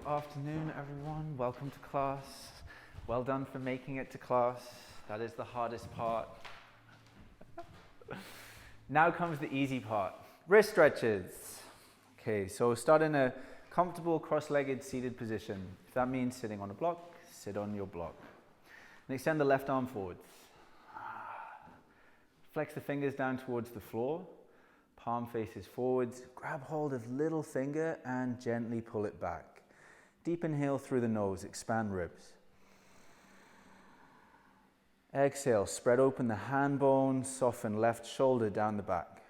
Good afternoon, everyone. Welcome to class. Well done for making it to class. That is the hardest part. Now comes the easy part. Wrist stretches. Okay, so start in a comfortable cross-legged seated position. If that means sitting on a block, sit on your block. And extend the left arm forwards. Flex the fingers down towards the floor. Palm faces forwards. Grab hold of little finger and gently pull it back. Deep inhale through the nose, expand ribs. Exhale, spread open the hand bone, soften left shoulder down the back.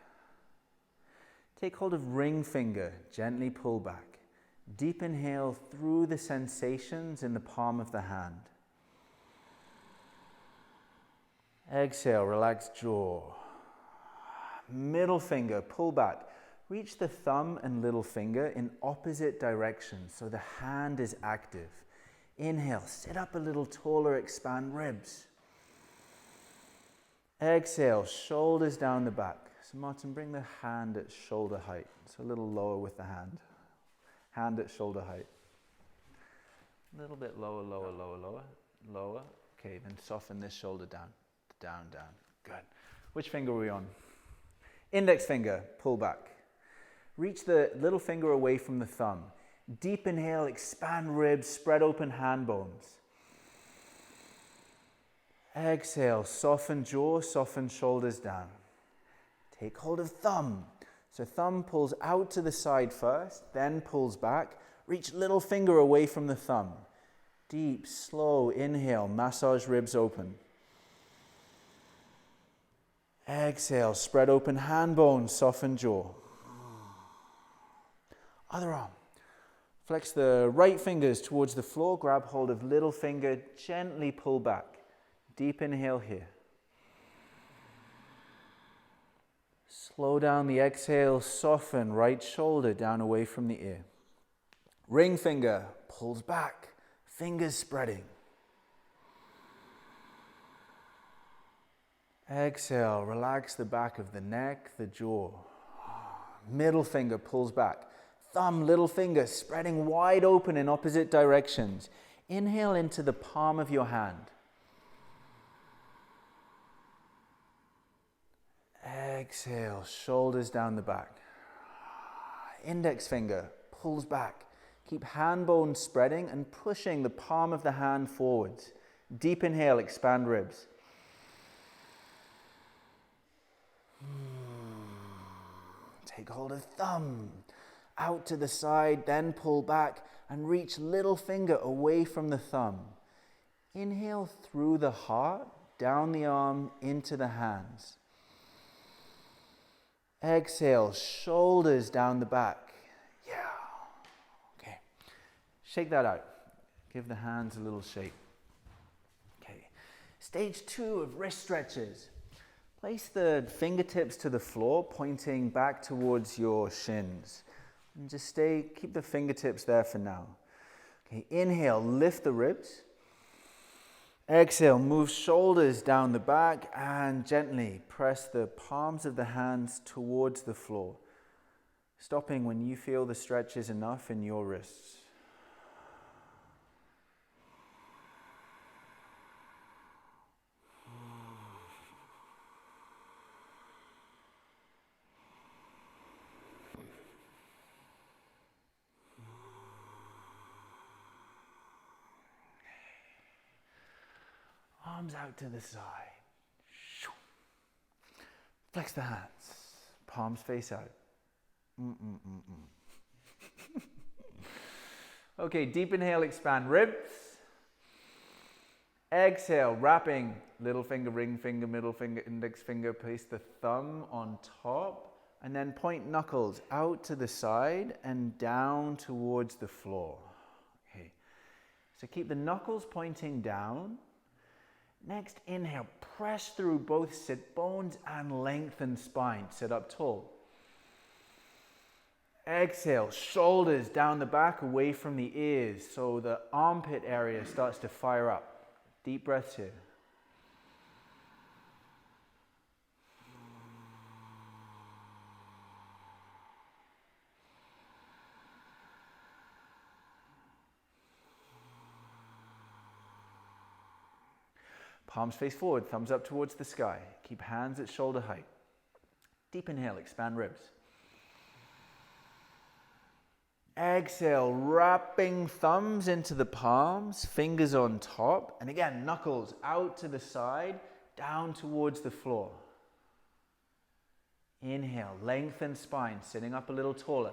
Take hold of ring finger, gently pull back. Deep inhale through the sensations in the palm of the hand. Exhale, relax jaw. Middle finger, pull back. Reach the thumb and little finger in opposite directions so the hand is active. Inhale, sit up a little taller, expand ribs. Exhale, shoulders down the back. So Martin, bring the hand at shoulder height. So a little lower with the hand. Hand at shoulder height. A little bit lower, lower, lower, lower, lower. Okay, then soften this shoulder down, down, down. Good. Which finger are we on? Index finger, pull back. Reach the little finger away from the thumb. Deep inhale, expand ribs, spread open hand bones. Exhale, soften jaw, soften shoulders down. Take hold of thumb. So thumb pulls out to the side first, then pulls back. Reach little finger away from the thumb. Deep, slow inhale, massage ribs open. Exhale, spread open hand bones, soften jaw. Other arm. Flex the right fingers towards the floor, grab hold of little finger, gently pull back. Deep inhale here. Slow down the exhale, soften right shoulder down away from the ear. Ring finger pulls back, fingers spreading. Exhale, relax the back of the neck, the jaw. Middle finger pulls back. Thumb, little finger spreading wide open in opposite directions. Inhale into the palm of your hand. Exhale, shoulders down the back. Index finger pulls back. Keep hand bones spreading and pushing the palm of the hand forwards. Deep inhale, expand ribs. Take hold of thumb. Out to the side, then pull back and reach little finger away from the thumb. Inhale through the heart, down the arm, into the hands. Exhale, shoulders down the back. Yeah. Okay. Shake that out. Give the hands a little shake. Okay. Stage 2 of wrist stretches. Place the fingertips to the floor, pointing back towards your shins. And just keep the fingertips there for now. Okay, inhale, lift the ribs. Exhale, move shoulders down the back and gently press the palms of the hands towards the floor. Stopping when you feel the stretch is enough in your wrists. Arms out to the side. Flex the hands. Palms face out. Okay, deep inhale, expand ribs. Exhale, wrapping little finger, ring finger, middle finger, index finger. Place the thumb on top and then point knuckles out to the side and down towards the floor. Okay, so keep the knuckles pointing down. Next, inhale, press through both sit bones and lengthen spine. Sit up tall. Exhale, shoulders down the back, away from the ears, so the armpit area starts to fire up. Deep breaths here. Palms face forward, thumbs up towards the sky. Keep hands at shoulder height. Deep inhale, expand ribs. Exhale, wrapping thumbs into the palms, fingers on top. And again, knuckles out to the side, down towards the floor. Inhale, lengthen spine, sitting up a little taller.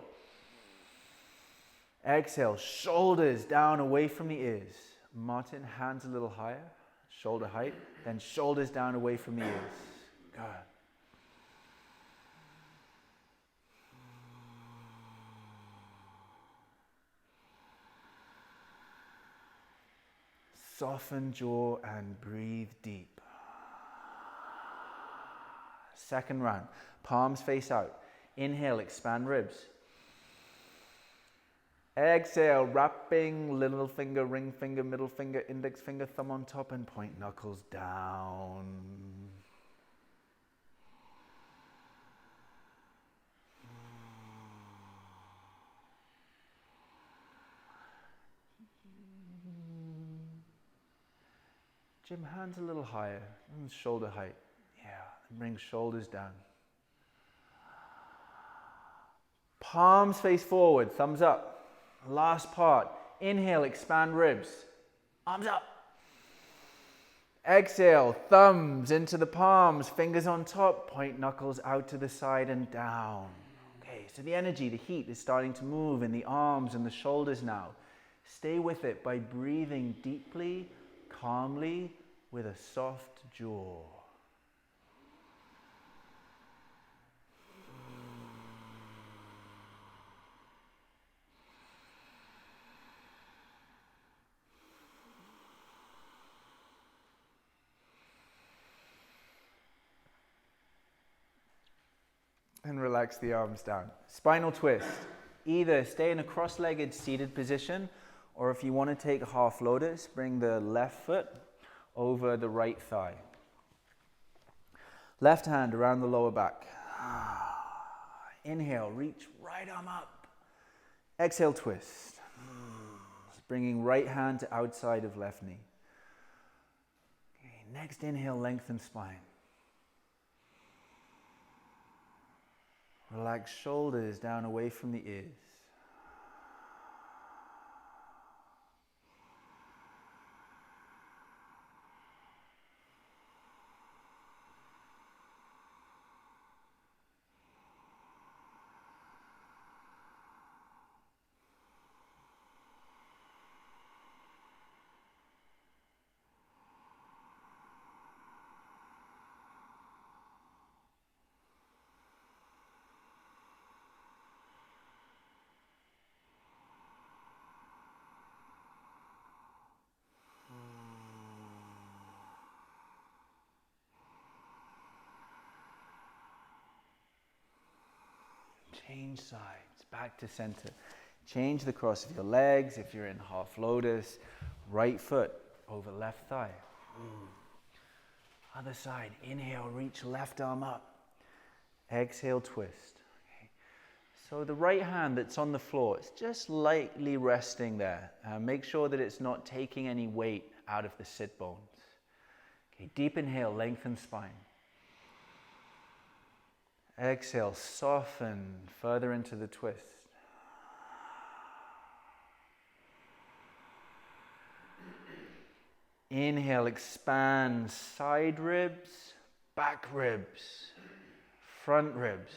Exhale, shoulders down away from the ears. Martin, hands a little higher, shoulder height, then shoulders down away from the ears. Good. Soften jaw and breathe deep. Second round, palms face out. Inhale, expand ribs. Exhale, wrapping little finger, ring finger, middle finger, index finger, thumb on top, and point knuckles down. Jim, hands a little higher, shoulder height. Yeah, and bring shoulders down. Palms face forward, thumbs up. Last part. Inhale, expand ribs. Arms up. Exhale, thumbs into the palms, fingers on top, point knuckles out to the side and down. Okay, so the energy, the heat is starting to move in the arms and the shoulders now. Stay with it by breathing deeply, calmly, with a soft jaw. And relax the arms down. Spinal twist. Either stay in a cross-legged seated position, or if you want to take half lotus, bring the left foot over the right thigh. Left hand around the lower back. Inhale, reach right arm up. Exhale, twist. Bringing right hand to outside of left knee. Okay, next inhale, lengthen spine. Relax shoulders down away from the ears. Change sides, back to center. Change the cross of your legs. If you're in half lotus, right foot over left thigh. Other side, inhale, reach left arm up. Exhale, twist. Okay. So the right hand that's on the floor, it's just lightly resting there. Make sure that it's not taking any weight out of the sit bones. Okay, deep inhale, lengthen spine. Exhale, soften further into the twist. Inhale, expand side ribs, back ribs, front ribs.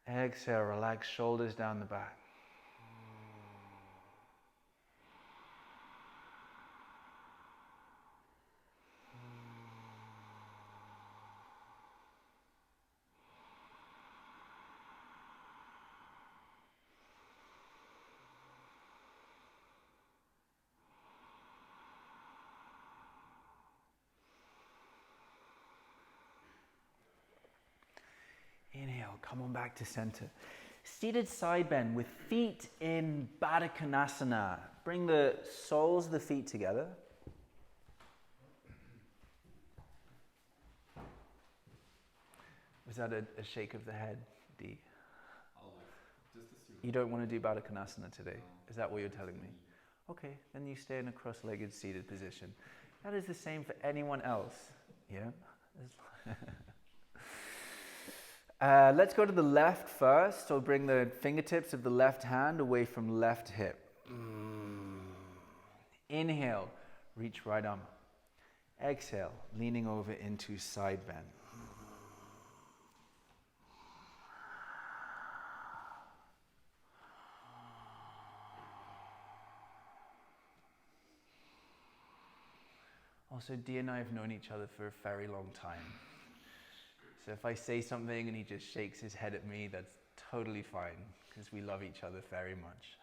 Exhale, relax shoulders down the back. Inhale, come on back to center. Seated side bend with feet in Baddha Konasana. Bring the soles of the feet together. Was that a shake of the head, D? I'll just assume. You don't want to do Baddha Konasana today? Is that what you're telling me? Okay, then you stay in a cross-legged seated position. That is the same for anyone else. Yeah? Let's go to the left first. So bring the fingertips of the left hand away from left hip. Inhale, reach right arm. Exhale, leaning over into side bend. Also, Dee and I have known each other for a very long time. So if I say something and he just shakes his head at me, that's totally fine, because we love each other very much.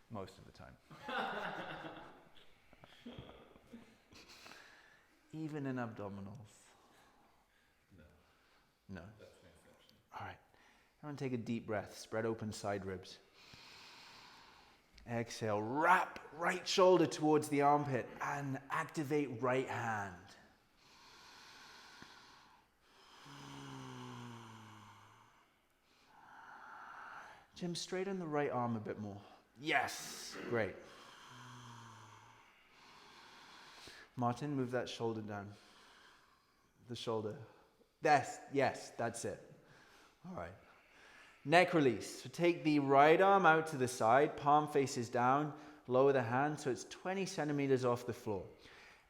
Most of the time. Even in abdominals. No. That's an exception. All right. Everyone take a deep breath. Spread open side ribs. Exhale. Wrap right shoulder towards the armpit and activate right hand. Jim, straighten the right arm a bit more. Yes. Great. Martin, move that shoulder down. The shoulder. Yes, that's it. All right. Neck release. So take the right arm out to the side, palm faces down, lower the hand so it's 20 centimeters off the floor.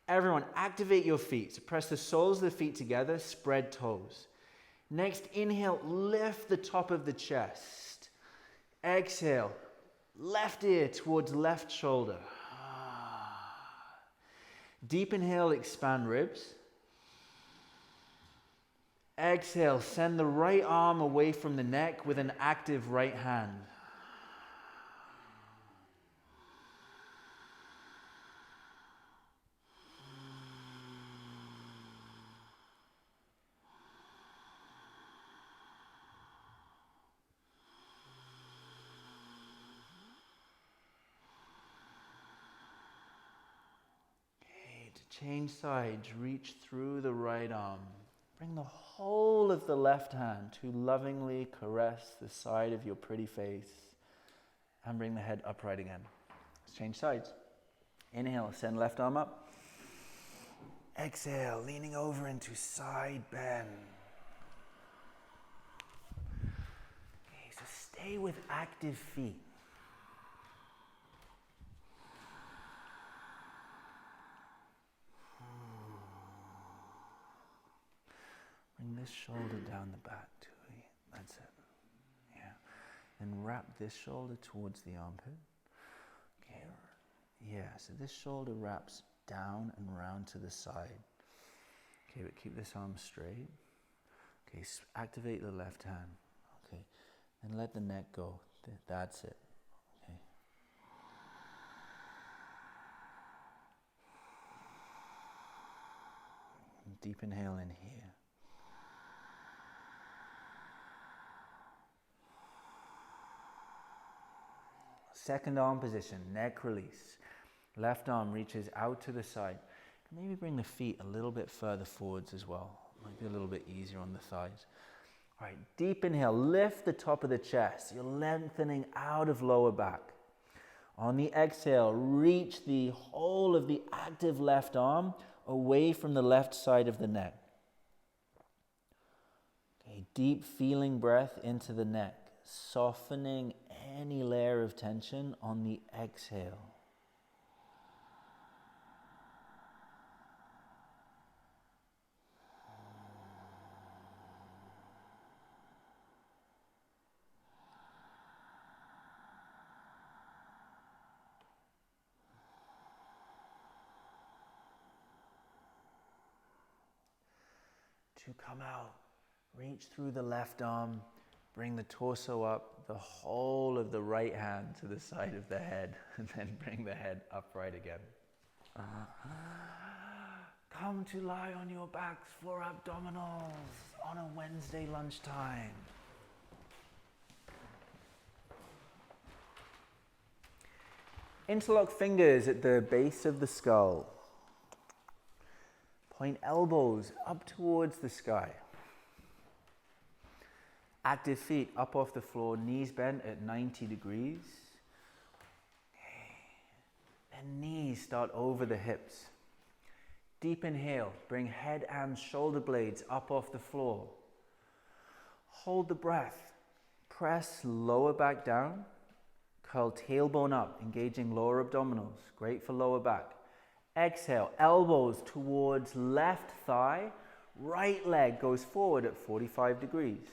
Everyone, activate your feet. So press the soles of the feet together, spread toes. Next, inhale, lift the top of the chest. Exhale, left ear towards left shoulder. Deep inhale, expand ribs. Exhale, send the right arm away from the neck with an active right hand. Okay, to change sides, reach through the right arm. Bring the whole of the left hand to lovingly caress the side of your pretty face and bring the head upright again. Let's change sides. Inhale, send left arm up. Exhale, leaning over into side bend. Okay, so stay with active feet. Bring this shoulder down the back too. That's it. Yeah. And wrap this shoulder towards the armpit. Okay. Yeah, so this shoulder wraps down and round to the side. Okay, but keep this arm straight. Okay, activate the left hand. Okay. And let the neck go. That's it. Okay. Deep inhale in here. Second arm position, neck release. Left arm reaches out to the side. Maybe bring the feet a little bit further forwards as well. Might be a little bit easier on the thighs. All right, deep inhale, lift the top of the chest. You're lengthening out of lower back. On the exhale, reach the whole of the active left arm away from the left side of the neck. Okay, deep feeling breath into the neck, softening any layer of tension on the exhale. To come out, reach through the left arm, bring the torso up, the whole of the right hand to the side of the head, and then bring the head upright again. Come to lie on your backs for abdominals on a Wednesday lunchtime. Interlock fingers at the base of the skull. Point elbows up towards the sky. Active feet up off the floor, knees bent at 90 degrees. And knees start over the hips. Deep inhale, bring head and shoulder blades up off the floor. Hold the breath. Press lower back down. Curl tailbone up, engaging lower abdominals. Great for lower back. Exhale, elbows towards left thigh. Right leg goes forward at 45 degrees.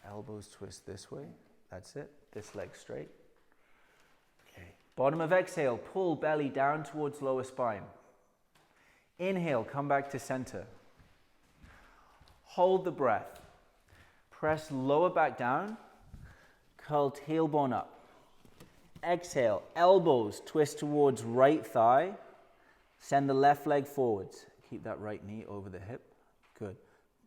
Elbows twist this way. That's it. This leg straight. Okay. Bottom of exhale, pull belly down towards lower spine. Inhale, come back to center. Hold the breath. Press lower back down. Curl tailbone up. Exhale, elbows twist towards right thigh. Send the left leg forwards. Keep that right knee over the hip. Good.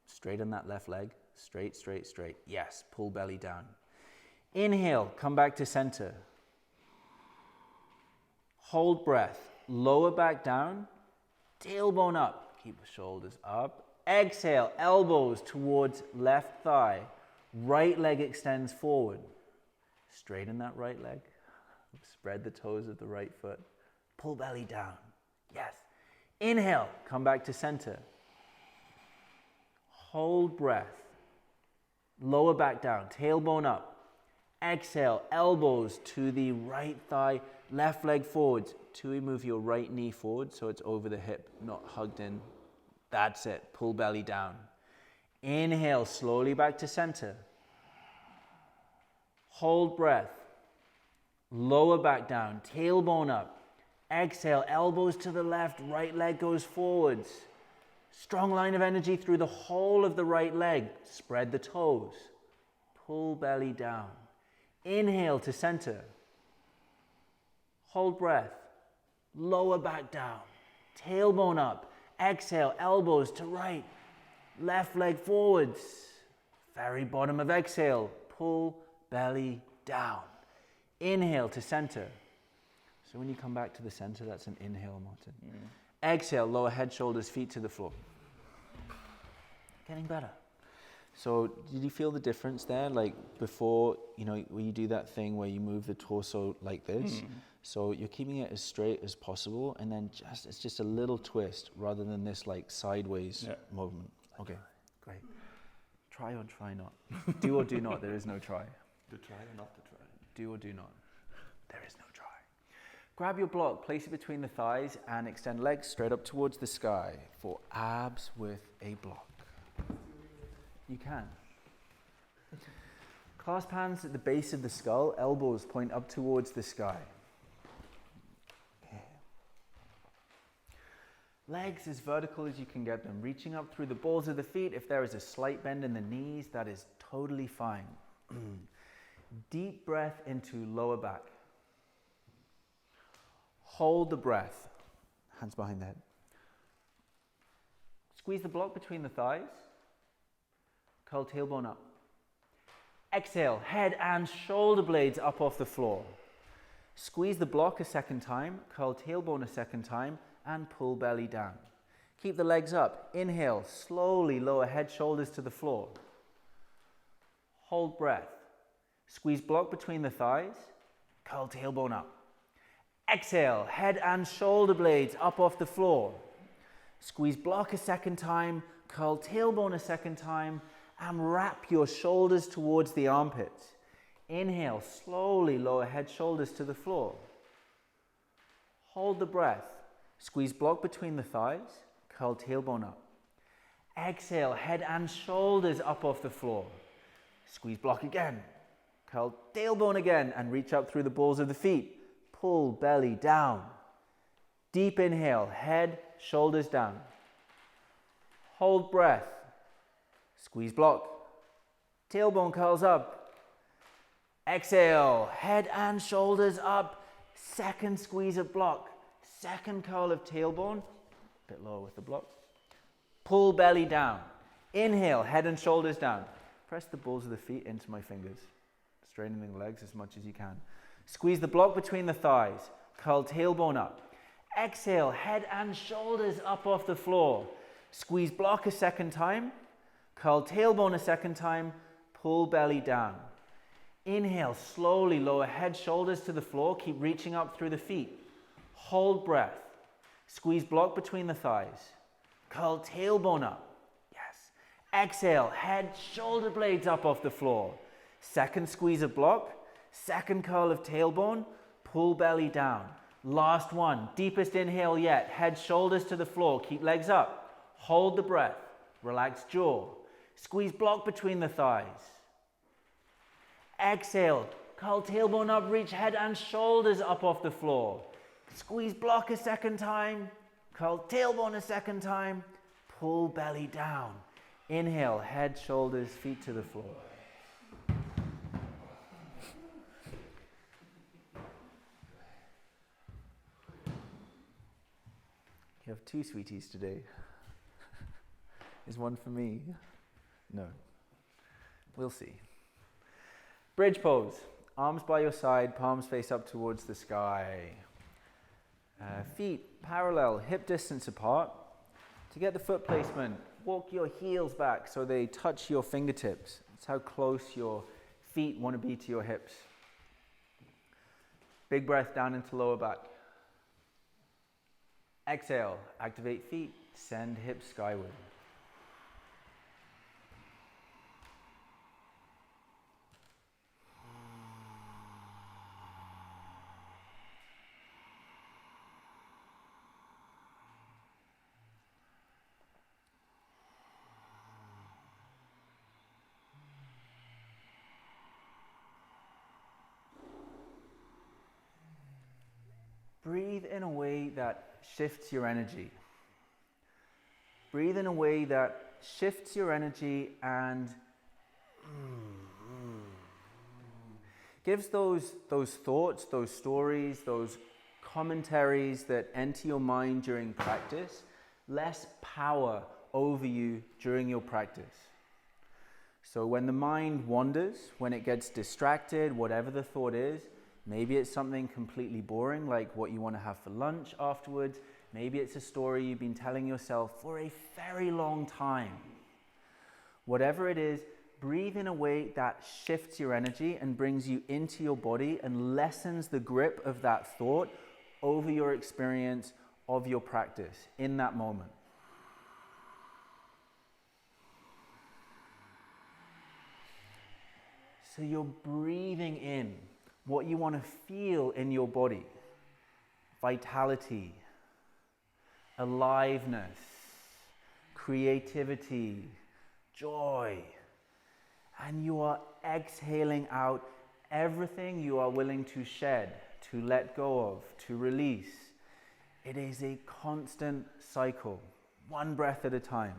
Straighten that left leg. Straight, straight, straight. Yes, pull belly down. Inhale, come back to center. Hold breath. Lower back down. Tailbone up. Keep the shoulders up. Exhale, elbows towards left thigh. Right leg extends forward. Straighten that right leg. Spread the toes of the right foot. Pull belly down. Yes. Inhale, come back to center. Hold breath. Lower back down, tailbone up. Exhale, elbows to the right thigh, left leg forwards. To move your right knee forward so it's over the hip, not hugged in. That's it, pull belly down. Inhale, slowly back to center. Hold breath. Lower back down, tailbone up. Exhale, elbows to the left, right leg goes forwards. Strong line of energy through the whole of the right leg. Spread the toes. Pull belly down. Inhale to center. Hold breath. Lower back down. Tailbone up. Exhale, elbows to right. Left leg forwards. Very bottom of exhale. Pull belly down. Inhale to center. So when you come back to the center, that's an inhale, Martin. Exhale, lower head, shoulders, feet to the floor. Getting better. So did you feel the difference there? Like before, when you do that thing where you move the torso like this, so you're keeping it as straight as possible, and then it's just a little twist rather than this like sideways movement. Okay, great. Try or try not. Do or do not. There is no try. To try or not to try. Do or do not. There is no try. Grab your block, place it between the thighs, and extend legs straight up towards the sky for abs with a block. You can. Clasp hands at the base of the skull, elbows point up towards the sky. Okay. Legs as vertical as you can get them, reaching up through the balls of the feet. If there is a slight bend in the knees, that is totally fine. Deep breath into lower back. Hold the breath. Hands behind the head. Squeeze the block between the thighs. Curl tailbone up. Exhale, head and shoulder blades up off the floor. Squeeze the block a second time, curl tailbone a second time, and pull belly down. Keep the legs up. Inhale, slowly lower head, shoulders to the floor. Hold breath. Squeeze block between the thighs, curl tailbone up. Exhale, head and shoulder blades up off the floor. Squeeze block a second time, curl tailbone a second time, and wrap your shoulders towards the armpits. Inhale, slowly lower head, shoulders to the floor. Hold the breath. Squeeze block between the thighs, curl tailbone up. Exhale, head and shoulders up off the floor. Squeeze block again, curl tailbone again, and reach up through the balls of the feet. Pull belly down. Deep inhale, head, shoulders down. Hold breath. Squeeze block. Tailbone curls up. Exhale, head and shoulders up. Second squeeze of block. Second curl of tailbone. A bit lower with the block. Pull belly down. Inhale, head and shoulders down. Press the balls of the feet into my fingers. Straightening the legs as much as you can. Squeeze the block between the thighs. Curl tailbone up. Exhale, head and shoulders up off the floor. Squeeze block a second time. Curl tailbone a second time, pull belly down. Inhale, slowly lower head, shoulders to the floor. Keep reaching up through the feet. Hold breath. Squeeze block between the thighs. Curl tailbone up. Yes. Exhale, head, shoulder blades up off the floor. Second squeeze of block. Second curl of tailbone. Pull belly down. Last one. Deepest inhale yet. Head, shoulders to the floor. Keep legs up. Hold the breath. Relax jaw. Squeeze block between the thighs. Exhale, curl tailbone up, reach head and shoulders up off the floor. Squeeze block a second time, curl tailbone a second time, pull belly down. Inhale, head, shoulders, feet to the floor. You have two sweeties today. Is one for me? No. We'll see. Bridge pose. Arms by your side, palms face up towards the sky. Feet parallel, hip distance apart. To get the foot placement, walk your heels back so they touch your fingertips. That's how close your feet want to be to your hips. Big breath down into lower back. Exhale, activate feet, send hips skyward. Breathe in a way that shifts your energy. Breathe in a way that shifts your energy and gives those thoughts, those stories, those commentaries that enter your mind during practice less power over you during your practice. So when the mind wanders, when it gets distracted, whatever the thought is, maybe it's something completely boring, like what you want to have for lunch afterwards. Maybe it's a story you've been telling yourself for a very long time. Whatever it is, breathe in a way that shifts your energy and brings you into your body and lessens the grip of that thought over your experience of your practice in that moment. So you're breathing in what you want to feel in your body. Vitality, aliveness, creativity, joy. And you are exhaling out everything you are willing to shed, to let go of, to release. It is a constant cycle, one breath at a time.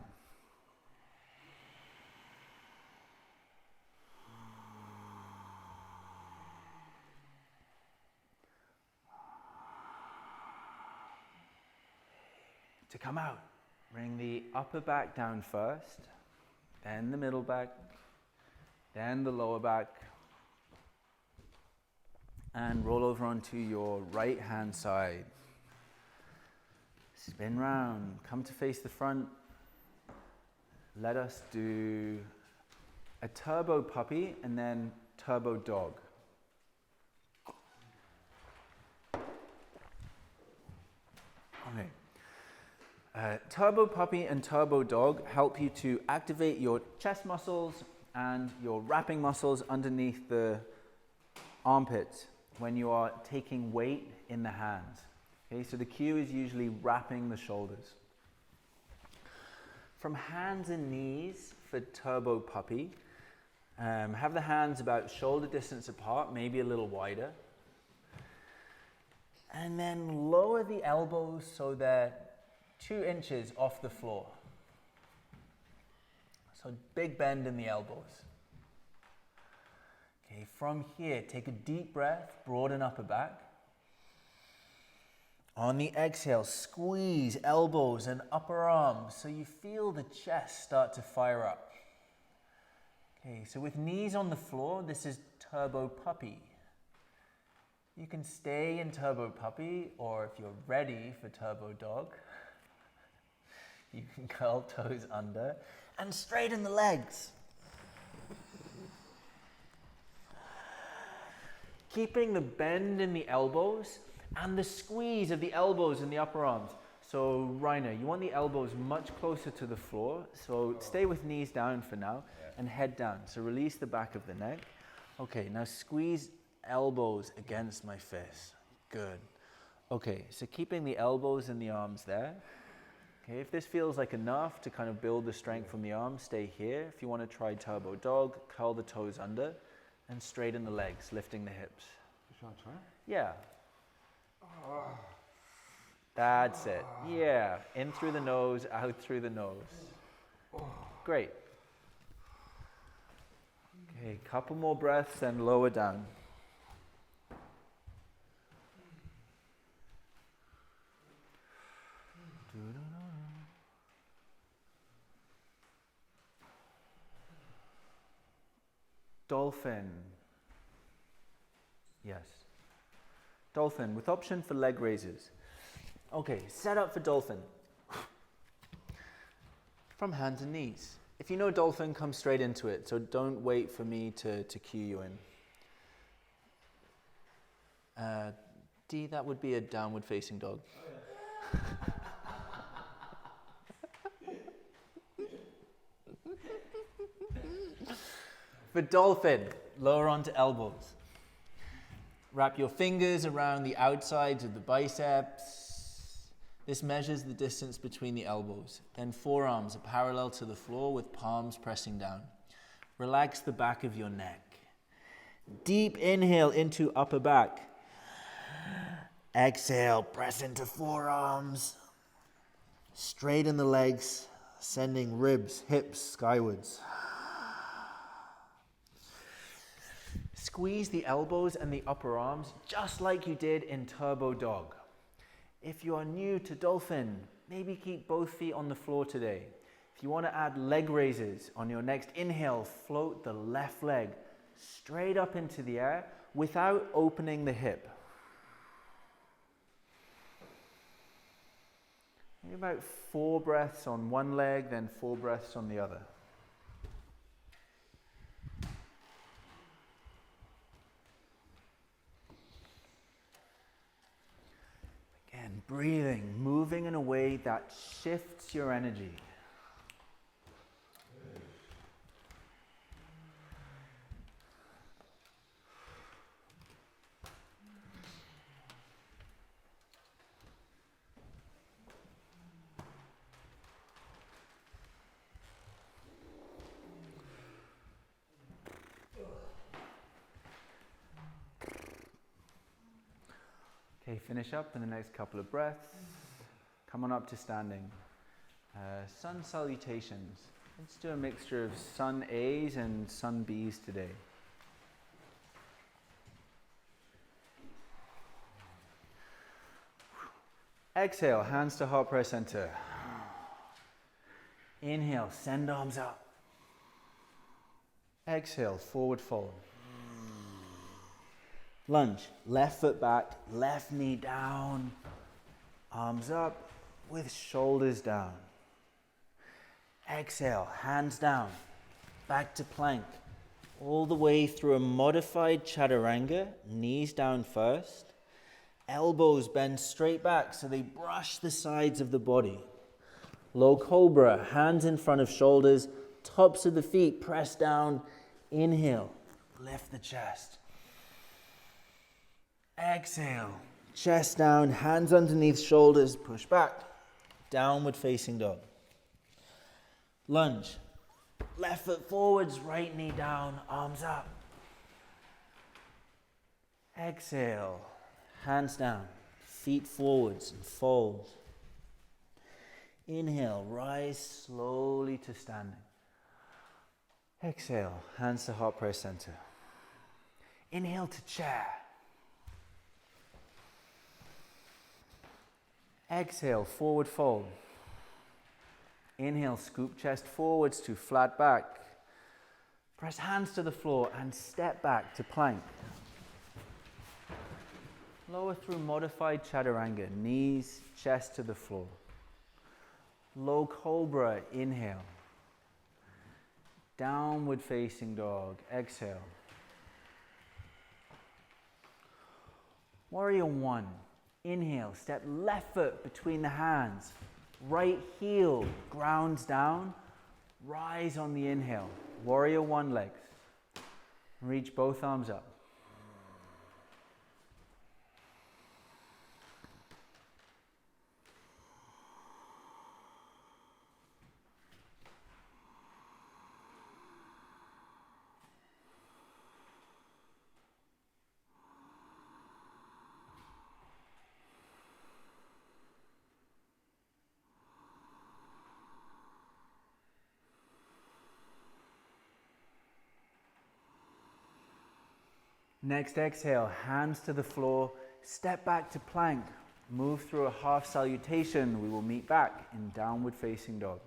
To come out, bring the upper back down first, then the middle back, then the lower back, and roll over onto your right hand side. Spin round, come to face the front. Let us do a turbo puppy and then turbo dog. Okay. Turbo puppy and turbo dog help you to activate your chest muscles and your wrapping muscles underneath the armpits when you are taking weight in the hands. Okay, so the cue is usually wrapping the shoulders. From hands and knees for turbo puppy, have the hands about shoulder distance apart, maybe a little wider. And then lower the elbows so they're 2 inches off the floor. So big bend in the elbows. Okay, from here, take a deep breath, broaden upper back. On the exhale, squeeze elbows and upper arms so you feel the chest start to fire up. Okay, so with knees on the floor, this is turbo puppy. You can stay in turbo puppy, or if you're ready for turbo dog, you can curl toes under and straighten the legs. Keeping the bend in the elbows and the squeeze of the elbows in the upper arms. So Rainer, you want the elbows much closer to the floor, so stay with knees down for now and head down. So release the back of the neck. Okay, now squeeze elbows against my fist. Good. Okay, so keeping the elbows and the arms there. Okay, if this feels like enough to kind of build the strength from the arms, stay here. If you want to try turbo dog, curl the toes under and straighten the legs, lifting the hips. Shall I try? Yeah. That's it. Yeah. In through the nose, out through the nose. Great. Okay, couple more breaths, then lower down. Dolphin. Yes. Dolphin with option for leg raises. Okay, set up for dolphin. From hands and knees. If you know dolphin, come straight into it. So don't wait for me to cue you in. D, that would be a downward facing dog. For dolphin, lower onto elbows. Wrap your fingers around the outsides of the biceps. This measures the distance between the elbows. Then forearms are parallel to the floor with palms pressing down. Relax the back of your neck. Deep inhale into upper back. Exhale, press into forearms. Straighten the legs, sending ribs, hips skywards. Squeeze the elbows and the upper arms just like you did in turbo dog. If you are new to dolphin, maybe keep both feet on the floor today. If you want to add leg raises on your next inhale, float the left leg straight up into the air without opening the hip. Maybe about 4 breaths on one leg, then 4 breaths on the other. Again, breathing, moving in a way that shifts your energy. Okay, finish up in the next couple of breaths. Come on up to standing. Sun Salutations. Let's do a mixture of Sun A's and Sun B's today. Exhale, hands to heart press center. Inhale, send arms up. Exhale, forward fold. Lunge, left foot back, left knee down, arms up with shoulders down. Exhale, hands down, back to plank, all the way through a modified chaturanga, knees down first, elbows bend straight back so they brush the sides of the body. Low Cobra, hands in front of shoulders, tops of the feet press down, inhale, lift the chest. Exhale, chest down, hands underneath shoulders, push back, downward facing dog. Lunge, left foot forwards, right knee down, arms up. Exhale, hands down, feet forwards and fold. Inhale, rise slowly to standing. Exhale, hands to heart press center. Inhale to chair. Exhale, forward fold. Inhale, scoop chest forwards to flat back. Press hands to the floor and step back to plank. Lower through modified chaturanga, knees, chest to the floor. Low Cobra, inhale. Downward facing dog. Exhale. Warrior one. Inhale, step left foot between the hands. Right heel grounds down. Rise on the inhale. Warrior one legs. Reach both arms up. Next exhale, hands to the floor, step back to plank, move through a half salutation. We will meet back in downward facing dog.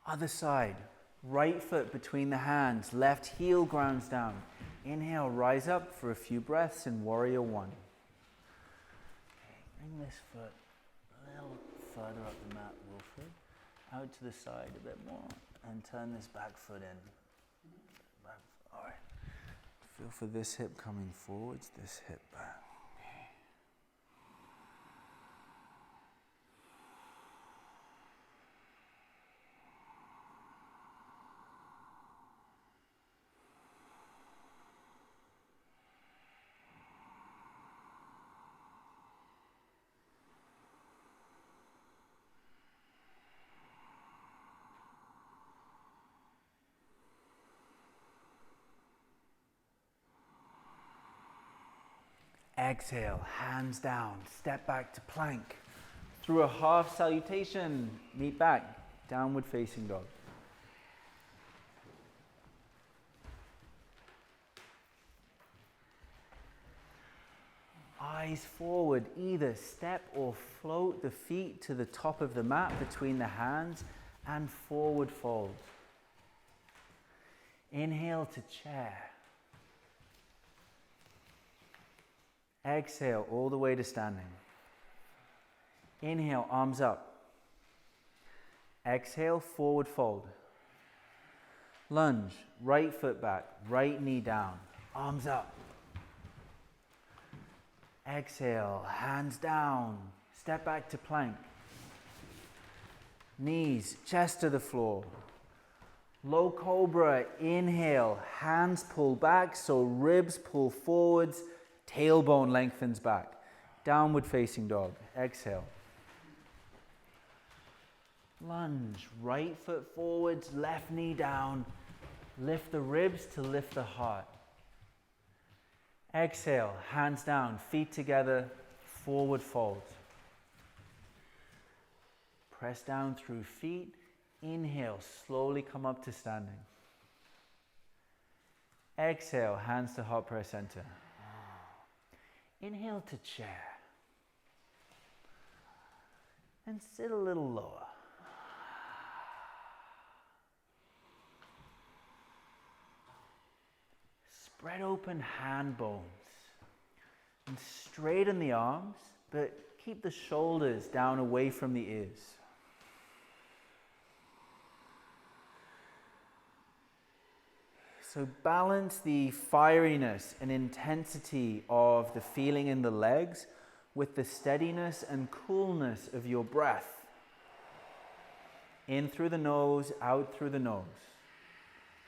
Other side, right foot between the hands, left heel grounds down. Inhale, rise up for a few breaths in warrior one. Okay, bring this foot a little further up the mat, Wilfred, out to the side a bit more, and turn this back foot in. All right. Feel for this hip coming forwards, this hip back. Okay. Exhale, hands down, step back to plank. Through a half salutation, meet back, downward facing dog. Eyes forward, either step or float the feet to the top of the mat between the hands and forward fold. Inhale to chair. Exhale all the way to standing. Inhale, arms up. Exhale, forward fold. Lunge, right foot back, right knee down, arms up. Exhale, hands down, step back to plank. Knees, chest to the floor. Low cobra, inhale, hands pull back so ribs pull forwards. Tailbone lengthens back. Downward facing dog. Exhale. Lunge. Right foot forwards, left knee down. Lift the ribs to lift the heart. Exhale. Hands down. Feet together. Forward fold. Press down through feet. Inhale. Slowly come up to standing. Exhale. Hands to heart press center. Inhale to chair. And sit a little lower. Spread open hand bones. And straighten the arms, but keep the shoulders down away from the ears. So balance the fieriness and intensity of the feeling in the legs with the steadiness and coolness of your breath. In through the nose, out through the nose.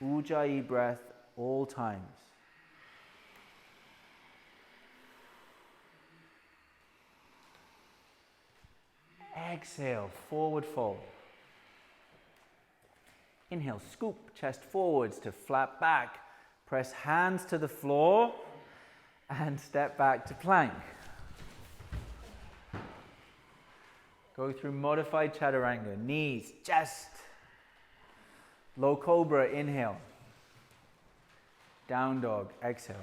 Ujjayi breath all times. Exhale, forward fold. Inhale, scoop, chest forwards to flat back. Press hands to the floor and step back to plank. Go through modified chaturanga. Knees, chest. Low cobra, inhale. Down dog, exhale.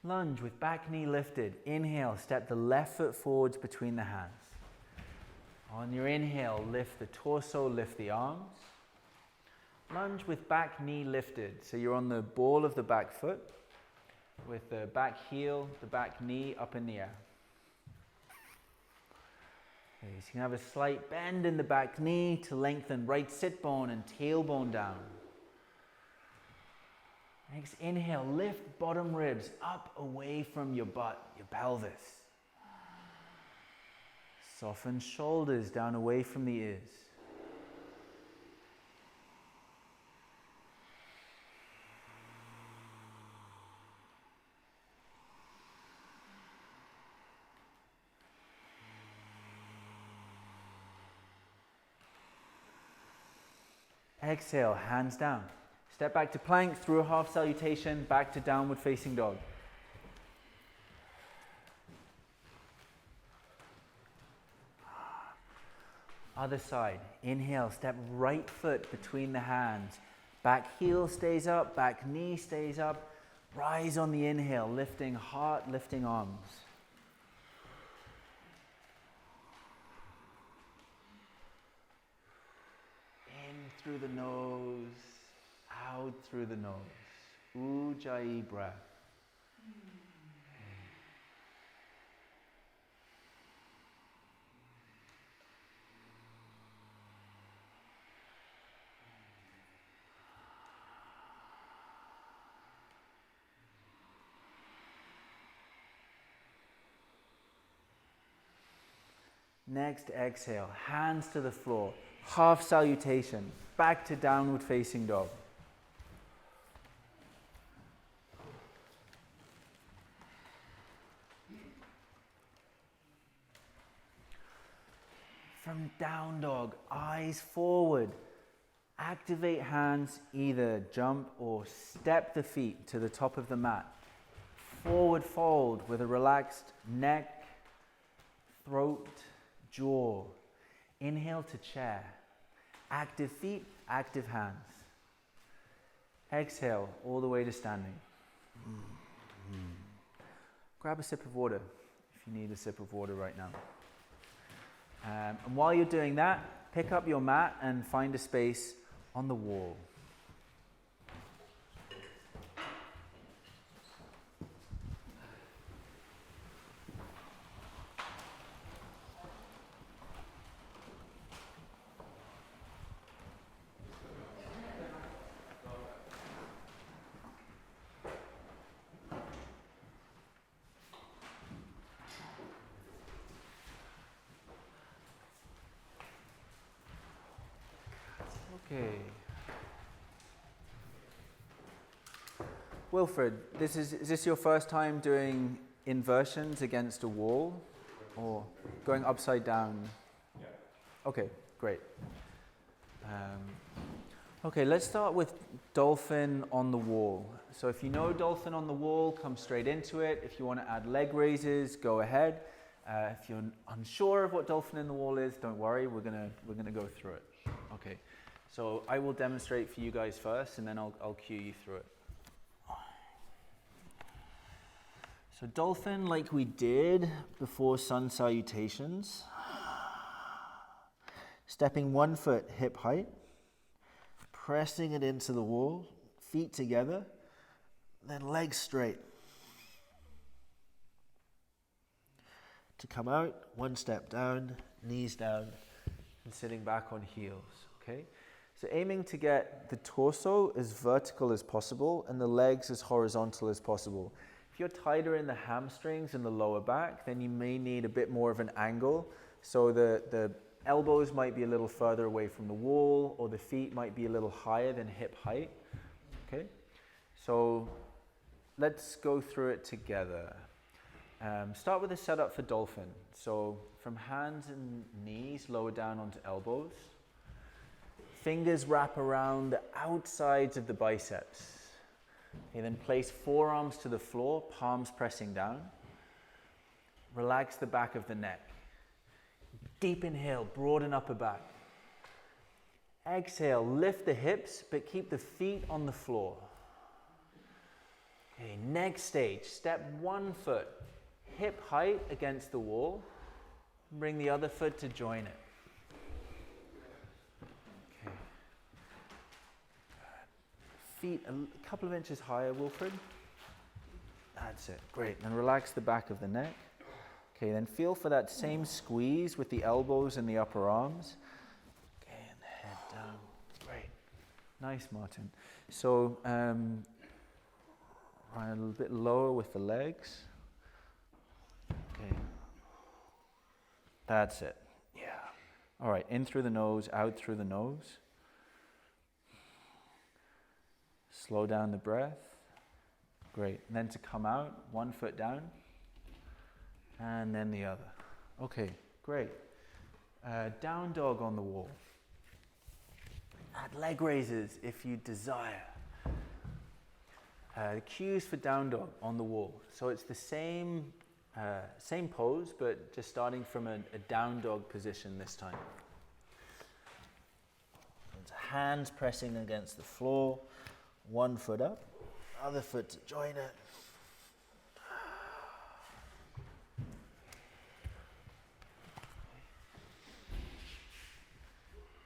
Lunge with back knee lifted. Inhale, step the left foot forwards between the hands. On your inhale, lift the torso, lift the arms. Lunge with back knee lifted. So you're on the ball of the back foot with the back heel, the back knee up in the air. Okay, so you can have a slight bend in the back knee to lengthen right sit bone and tailbone down. Next, inhale, lift bottom ribs up away from your butt, your pelvis. Soften shoulders down away from the ears. Exhale, hands down. Step back to plank, through a half salutation, back to downward facing dog. Other side. Inhale, step right foot between the hands. Back heel stays up, back knee stays up. Rise on the inhale, lifting heart, lifting arms. In through the nose, out through the nose. Ujjayi breath. Next, exhale, hands to the floor, half salutation, back to downward facing dog. From down dog, eyes forward, activate hands, either jump or step the feet to the top of the mat. Forward fold with a relaxed neck, throat, jaw. Inhale to chair. Active feet, active hands. Exhale all the way to standing. Grab a sip of water if you need a sip of water right now. And while you're doing that, pick up your mat and find a space on the wall. Okay. Wilfred, is this your first time doing inversions against a wall or going upside down? Yeah. Okay, great. Okay, let's start with Dolphin on the wall. So if you know Dolphin on the wall, come straight into it. If you want to add leg raises, go ahead. If you're unsure of what Dolphin in the wall is, don't worry, we're gonna go through it. Okay. So I will demonstrate for you guys first, and then I'll cue you through it. So Dolphin, like we did before Sun Salutations. Stepping one foot hip height, pressing it into the wall, feet together, then legs straight. To come out, one step down, knees down, and sitting back on heels, okay? So aiming to get the torso as vertical as possible and the legs as horizontal as possible. If you're tighter in the hamstrings and the lower back, then you may need a bit more of an angle. So the elbows might be a little further away from the wall, or the feet might be a little higher than hip height. Okay? So let's go through it together. Start with a setup for Dolphin. So from hands and knees, lower down onto elbows. Fingers wrap around the outsides of the biceps. Okay, then place forearms to the floor, palms pressing down. Relax the back of the neck. Deep inhale, broaden upper back. Exhale, lift the hips, but keep the feet on the floor. Okay, next stage, step one foot, hip height against the wall. Bring the other foot to join it. feet a couple of inches higher, Wilfred. That's it, great. And relax the back of the neck. Okay, then feel for that same squeeze with the elbows and the upper arms. Okay, and head down. Great. Nice, Martin. So, right, a little bit lower with the legs. Okay. That's it. Yeah. All right, in through the nose, out through the nose. Slow down the breath. Great. And then to come out, one foot down, and then the other. Okay, great. Down dog on the wall. Add leg raises if you desire. Cues for down dog on the wall. So it's the same pose, but just starting from a down dog position this time. Hands pressing against the floor, one foot up, other foot to join it.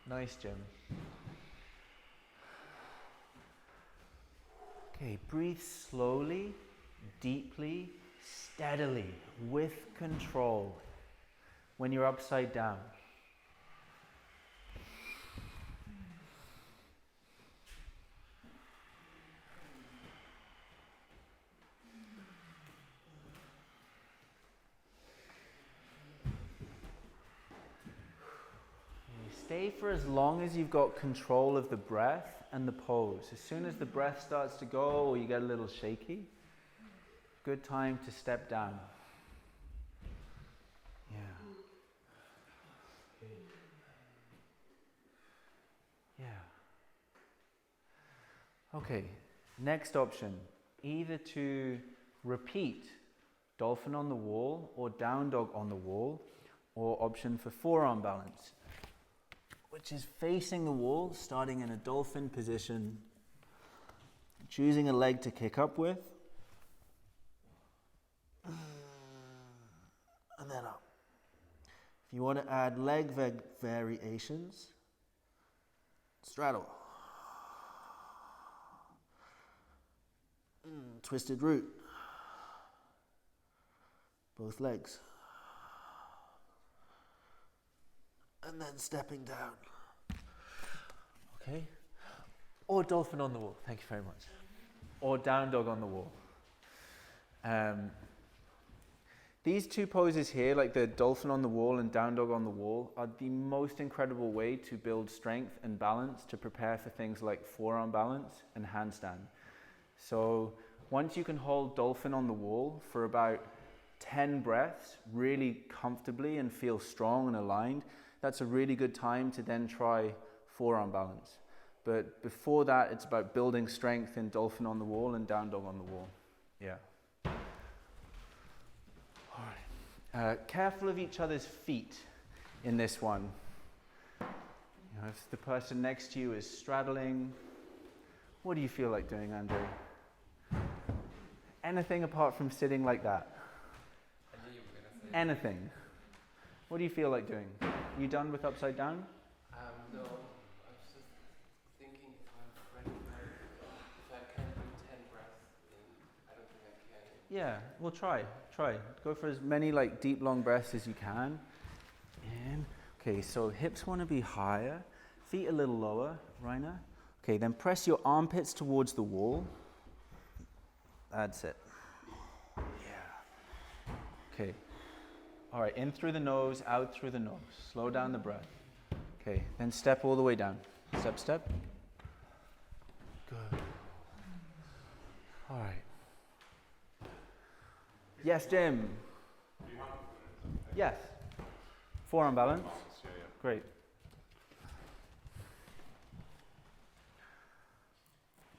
Nice, Jim. Okay, breathe slowly, deeply, steadily, with control when you're upside down. Stay for as long as you've got control of the breath and the pose. As soon as the breath starts to go or you get a little shaky, good time to step down. Yeah. Yeah. Okay, next option. Either to repeat dolphin on the wall or down dog on the wall, or option for forearm balance, which is facing the wall, starting in a dolphin position, choosing a leg to kick up with, and then up. If you want to add leg variations, straddle, twisted root, both legs, and then stepping down. Okay? Or dolphin on the wall, thank you very much. Or down dog on the wall. These two poses here, like the dolphin on the wall and down dog on the wall, are the most incredible way to build strength and balance to prepare for things like forearm balance and handstand. So once you can hold dolphin on the wall for about 10 breaths really comfortably and feel strong and aligned, that's a really good time to then try forearm balance. But before that, it's about building strength in dolphin on the wall and down dog on the wall. Yeah. All right. Careful of each other's feet in this one. You know, if the person next to you is straddling, what do you feel like doing, Andrew? Anything apart from sitting like that? I knew you were going to say anything. What do you feel like doing? You done with upside down? No, I was just thinking if I can do 10 breaths, then I don't think I can. Yeah, well try. Go for as many like deep long breaths as you can. And okay, so hips want to be higher, feet a little lower, Rainer. Okay, then press your armpits towards the wall. That's it. Yeah. Okay. All right, in through the nose, out through the nose. Slow down the breath. Okay, then step all the way down. Step, step. Good. All right. Yes, Jim. Yes. Forearm balance. Great.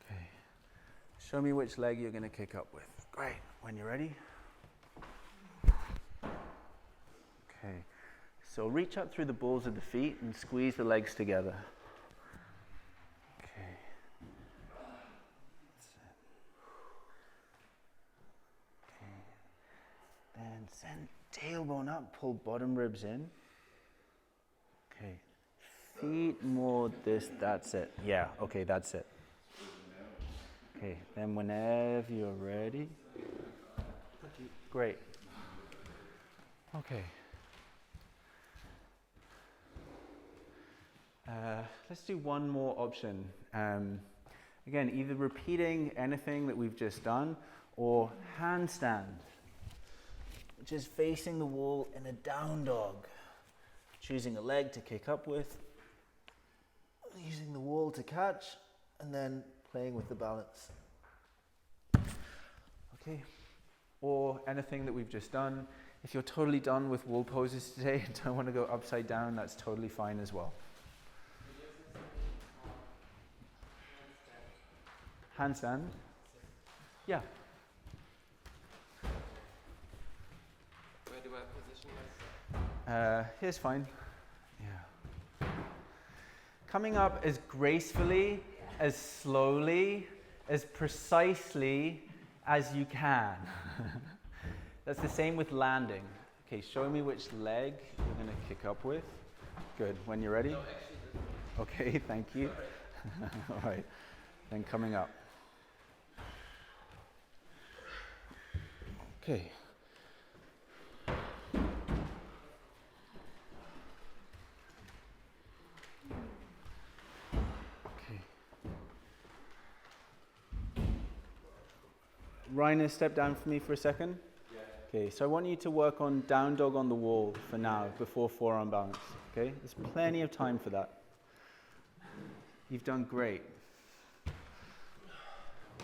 Okay. Show me which leg you're going to kick up with. Great. When you're ready. Okay. So reach up through the balls of the feet and squeeze the legs together. Okay. Okay. Then send tailbone up, pull bottom ribs in. Okay. Feet more this, that's it. Yeah, okay, that's it. Okay, then whenever you're ready. Great. Okay. Let's do one more option. Again, either repeating anything that we've just done or handstand, which is facing the wall in a down dog. Choosing a leg to kick up with, using the wall to catch, and then playing with the balance. Okay. Or anything that we've just done. If you're totally done with wall poses today and don't want to go upside down, that's totally fine as well. Handstand? Yeah. Where do I position myself? Here's fine. Yeah. Coming up as gracefully, as slowly, as precisely as you can. That's the same with landing. Okay, show me which leg you're going to kick up with. Good. When you're ready? No, actually, Okay, thank you. All right. Then coming up. Okay. Reiner, step down for me for a second. yeah. Okay, so I want you to work on down dog on the wall for now, before forearm balance. Okay, there's plenty of time for that. You've done great.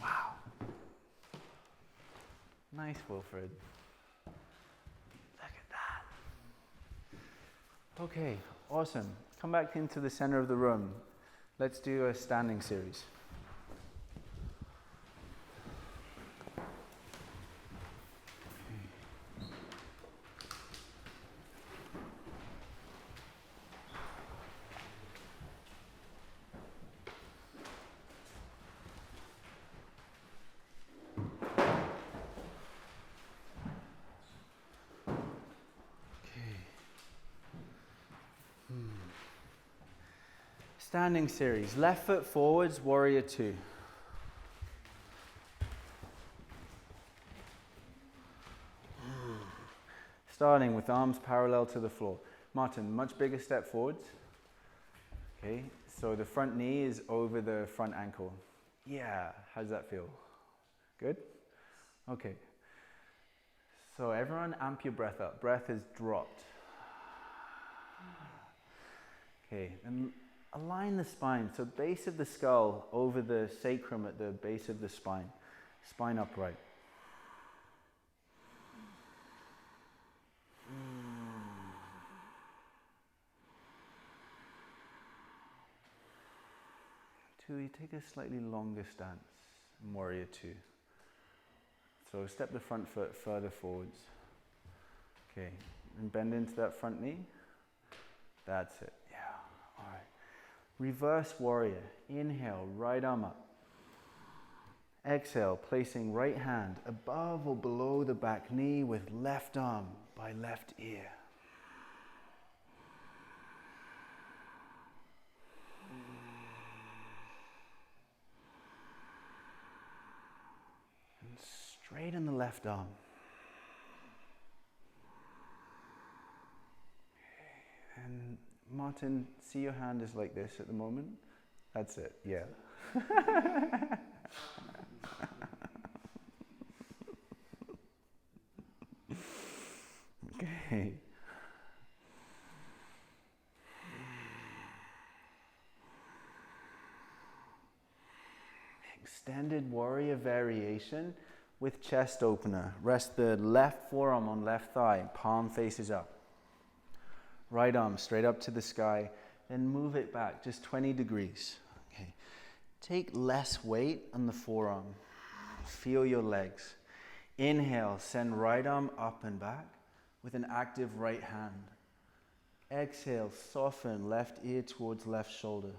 Wow. Nice, Wilfred. Look at that. Okay, awesome. Come back into the center of the room. Let's do a standing series. Standing series. Left foot forwards, warrior two. Starting with arms parallel to the floor. Martin, much bigger step forwards. Okay, so the front knee is over the front ankle. Yeah, how does that feel? Good? Okay. So everyone amp your breath up. Breath is dropped. Okay, and align the spine. So base of the skull over the sacrum at the base of the spine. Spine upright. Two, you take a slightly longer stance, warrior two. So step the front foot further forwards. Okay, and bend into that front knee. That's it, yeah, all right. Reverse warrior, inhale, right arm up. Exhale, placing right hand above or below the back knee with left arm by left ear. And straighten the left arm. Okay. And Martin, see your hand is like this at the moment? That's it, yeah. Okay. Extended warrior variation with chest opener. Rest the left forearm on left thigh, palm faces up. Right arm straight up to the sky, then move it back just 20 degrees. Okay. Take less weight on the forearm. Feel your legs. Inhale, send right arm up and back with an active right hand. Exhale, soften left ear towards left shoulder.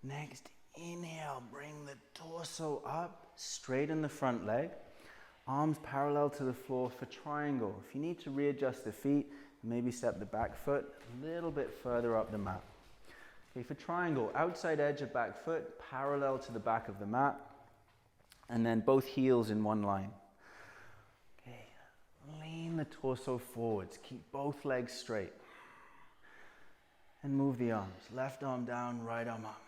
Next, inhale, bring the torso up, straighten the front leg. Arms parallel to the floor for triangle. If you need to readjust the feet, maybe step the back foot a little bit further up the mat. Okay, for triangle, outside edge of back foot parallel to the back of the mat, and then both heels in one line. Okay, lean the torso forwards, keep both legs straight. And move the arms, left arm down, right arm up.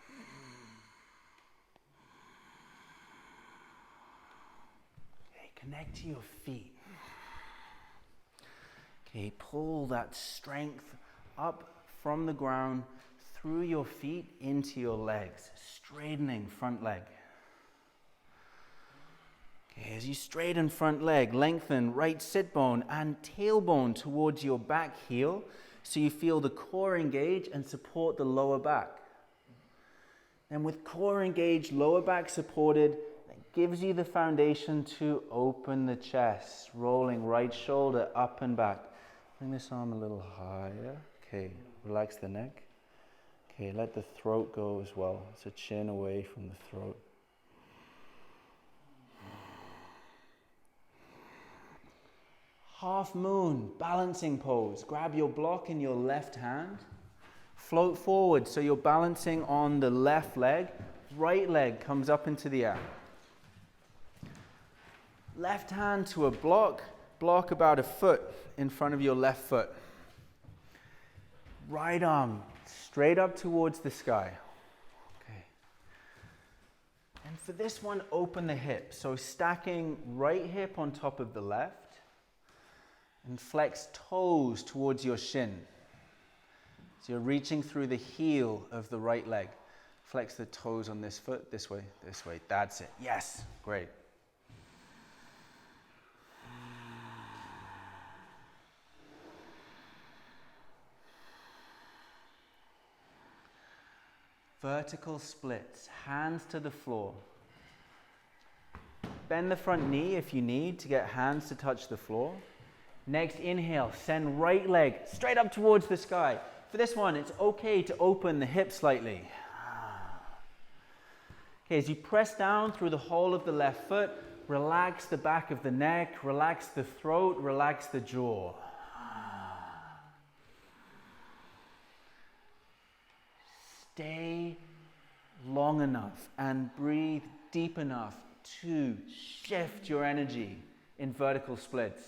Connect to your feet. Okay, pull that strength up from the ground through your feet into your legs, straightening front leg. Okay, as you straighten front leg, lengthen right sit bone and tailbone towards your back heel so you feel the core engage and support the lower back. And with core engaged, lower back supported, gives you the foundation to open the chest, rolling right shoulder up and back. Bring this arm a little higher. Okay, relax the neck. Okay, let the throat go as well. So chin away from the throat. Half moon, balancing pose. Grab your block in your left hand. Float forward so you're balancing on the left leg. Right leg comes up into the air. Left hand to a block about a foot in front of your left foot. Right arm straight up towards the sky. Okay. And for this one, open the hip. So stacking right hip on top of the left and flex toes towards your shin. So you're reaching through the heel of the right leg. Flex the toes on this foot, this way, this way. That's it. Yes, great. Vertical splits, hands to the floor. Bend the front knee if you need to get hands to touch the floor. Next, inhale, send right leg straight up towards the sky. For this one, it's okay to open the hip slightly. Okay, as you press down through the whole of the left foot, relax the back of the neck, relax the throat, relax the jaw. Stay long enough and breathe deep enough to shift your energy in vertical splits.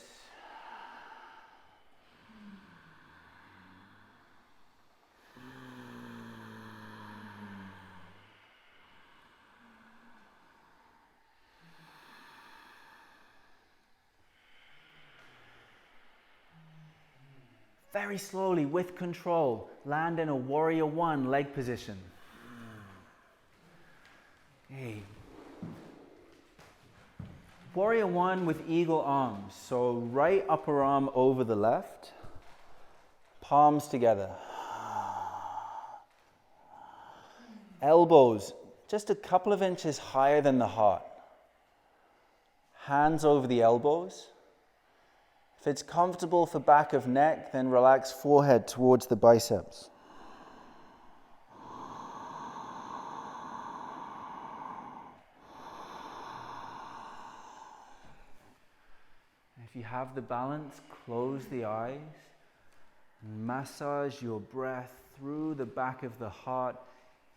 Very slowly, with control, land in a warrior one leg position. Okay. Warrior one with eagle arms. So right upper arm over the left, palms together. Elbows just a couple of inches higher than the heart. Hands over the elbows. If it's comfortable for back of neck, then relax forehead towards the biceps. If you have the balance, close the eyes and massage your breath through the back of the heart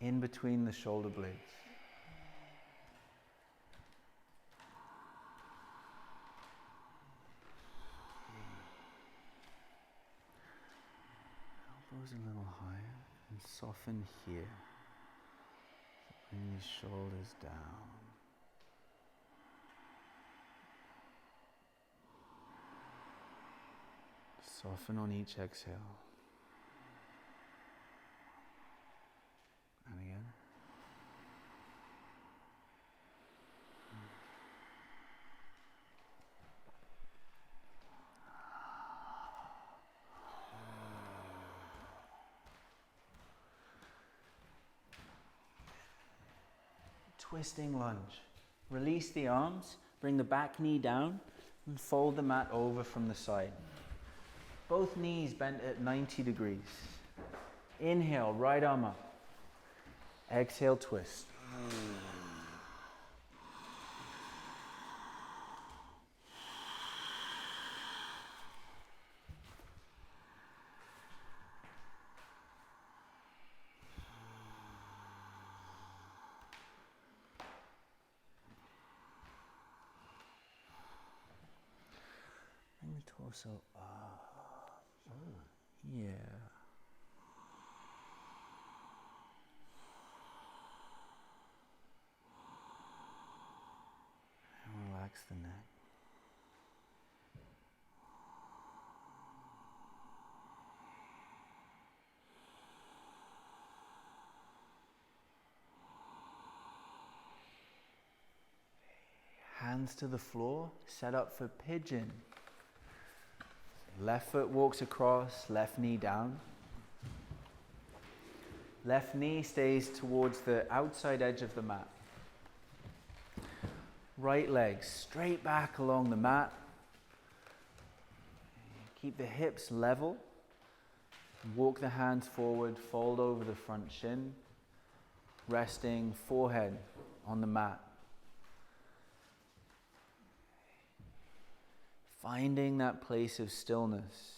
in between the shoulder blades. Elbows a little higher and soften here. Bring the shoulders down. Soften on each exhale. And again. Twisting lunge. Release the arms, bring the back knee down, and fold the mat over from the side. Both knees bent at 90 degrees. Inhale, right arm up. Exhale, twist. Bring the torso up. Yeah. And relax the neck. Hands to the floor, set up for pigeon. Left foot walks across, left knee down. Left knee stays towards the outside edge of the mat. Right leg straight back along the mat. Keep the hips level. Walk the hands forward, fold over the front shin. Resting forehead on the mat. Finding that place of stillness.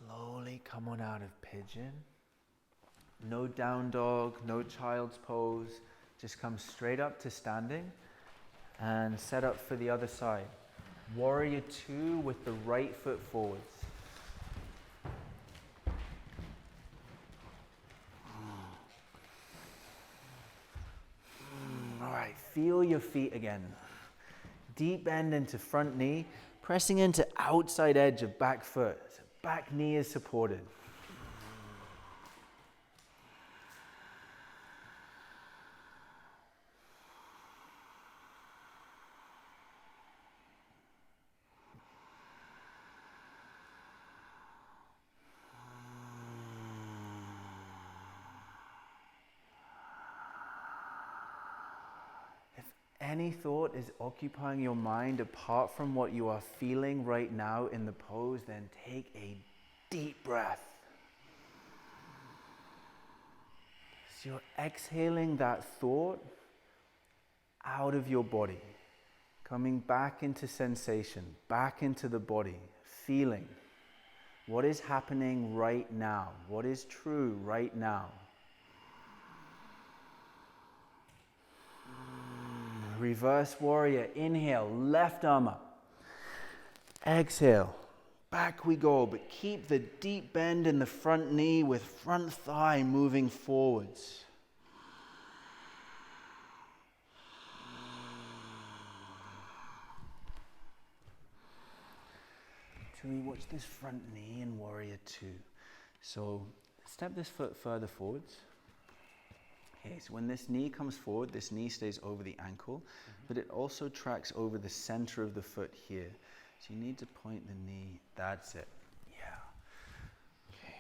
Slowly come on out of pigeon. No down dog, no child's pose. Just come straight up to standing and set up for the other side. Warrior 2 with the right foot forwards. All right, feel your feet again. Deep bend into front knee, pressing into outside edge of back foot. So back knee is supported. Any thought is occupying your mind apart from what you are feeling right now in the pose, then take a deep breath. So you're exhaling that thought out of your body, coming back into sensation, back into the body, feeling what is happening right now, what is true right now. Reverse warrior, inhale, left arm up. Exhale, back we go, but keep the deep bend in the front knee with front thigh moving forwards. So we watch this front knee in warrior 2. So step this foot further forwards. Okay, so when this knee comes forward, this knee stays over the ankle, but it also tracks over the center of the foot here. So you need to point the knee, that's it. Yeah. Okay.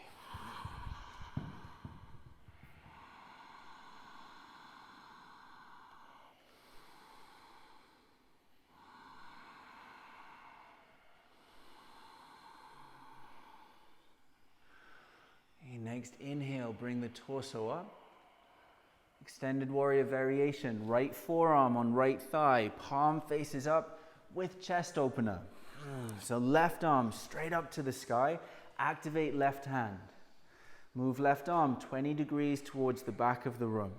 Okay, next inhale, bring the torso up. Extended warrior variation, right forearm on right thigh, palm faces up with chest opener. So left arm straight up to the sky, activate left hand. Move left arm 20 degrees towards the back of the room.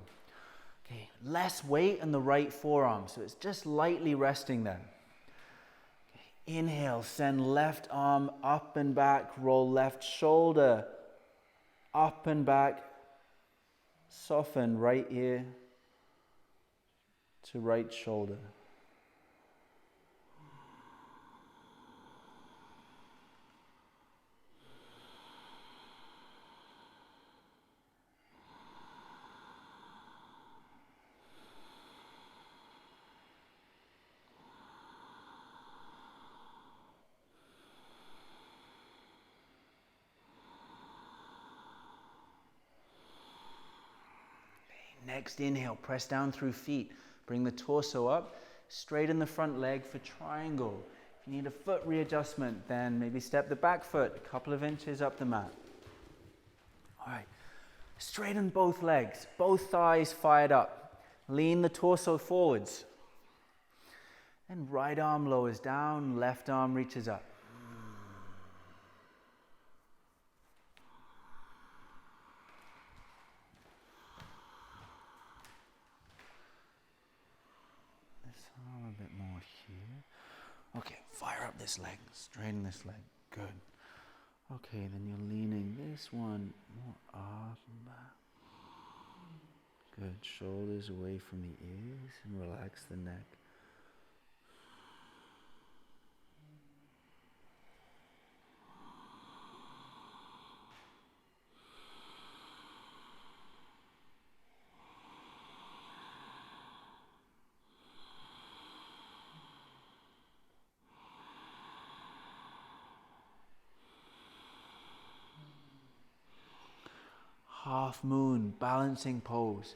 Okay, less weight in the right forearm, so it's just lightly resting then. Okay, inhale, send left arm up and back, roll left shoulder up and back, soften right ear to right shoulder. Next inhale, press down through feet. Bring the torso up, straighten the front leg for triangle. If you need a foot readjustment, then maybe step the back foot a couple of inches up the mat. All right, straighten both legs, both thighs fired up. Lean the torso forwards. And right arm lowers down, left arm reaches up. A bit more here. Okay, fire up this leg, straighten this leg. Good. Okay, then you're leaning this one more up and back. Good. Shoulders away from the ears and relax the neck. Halfmoon, balancing pose.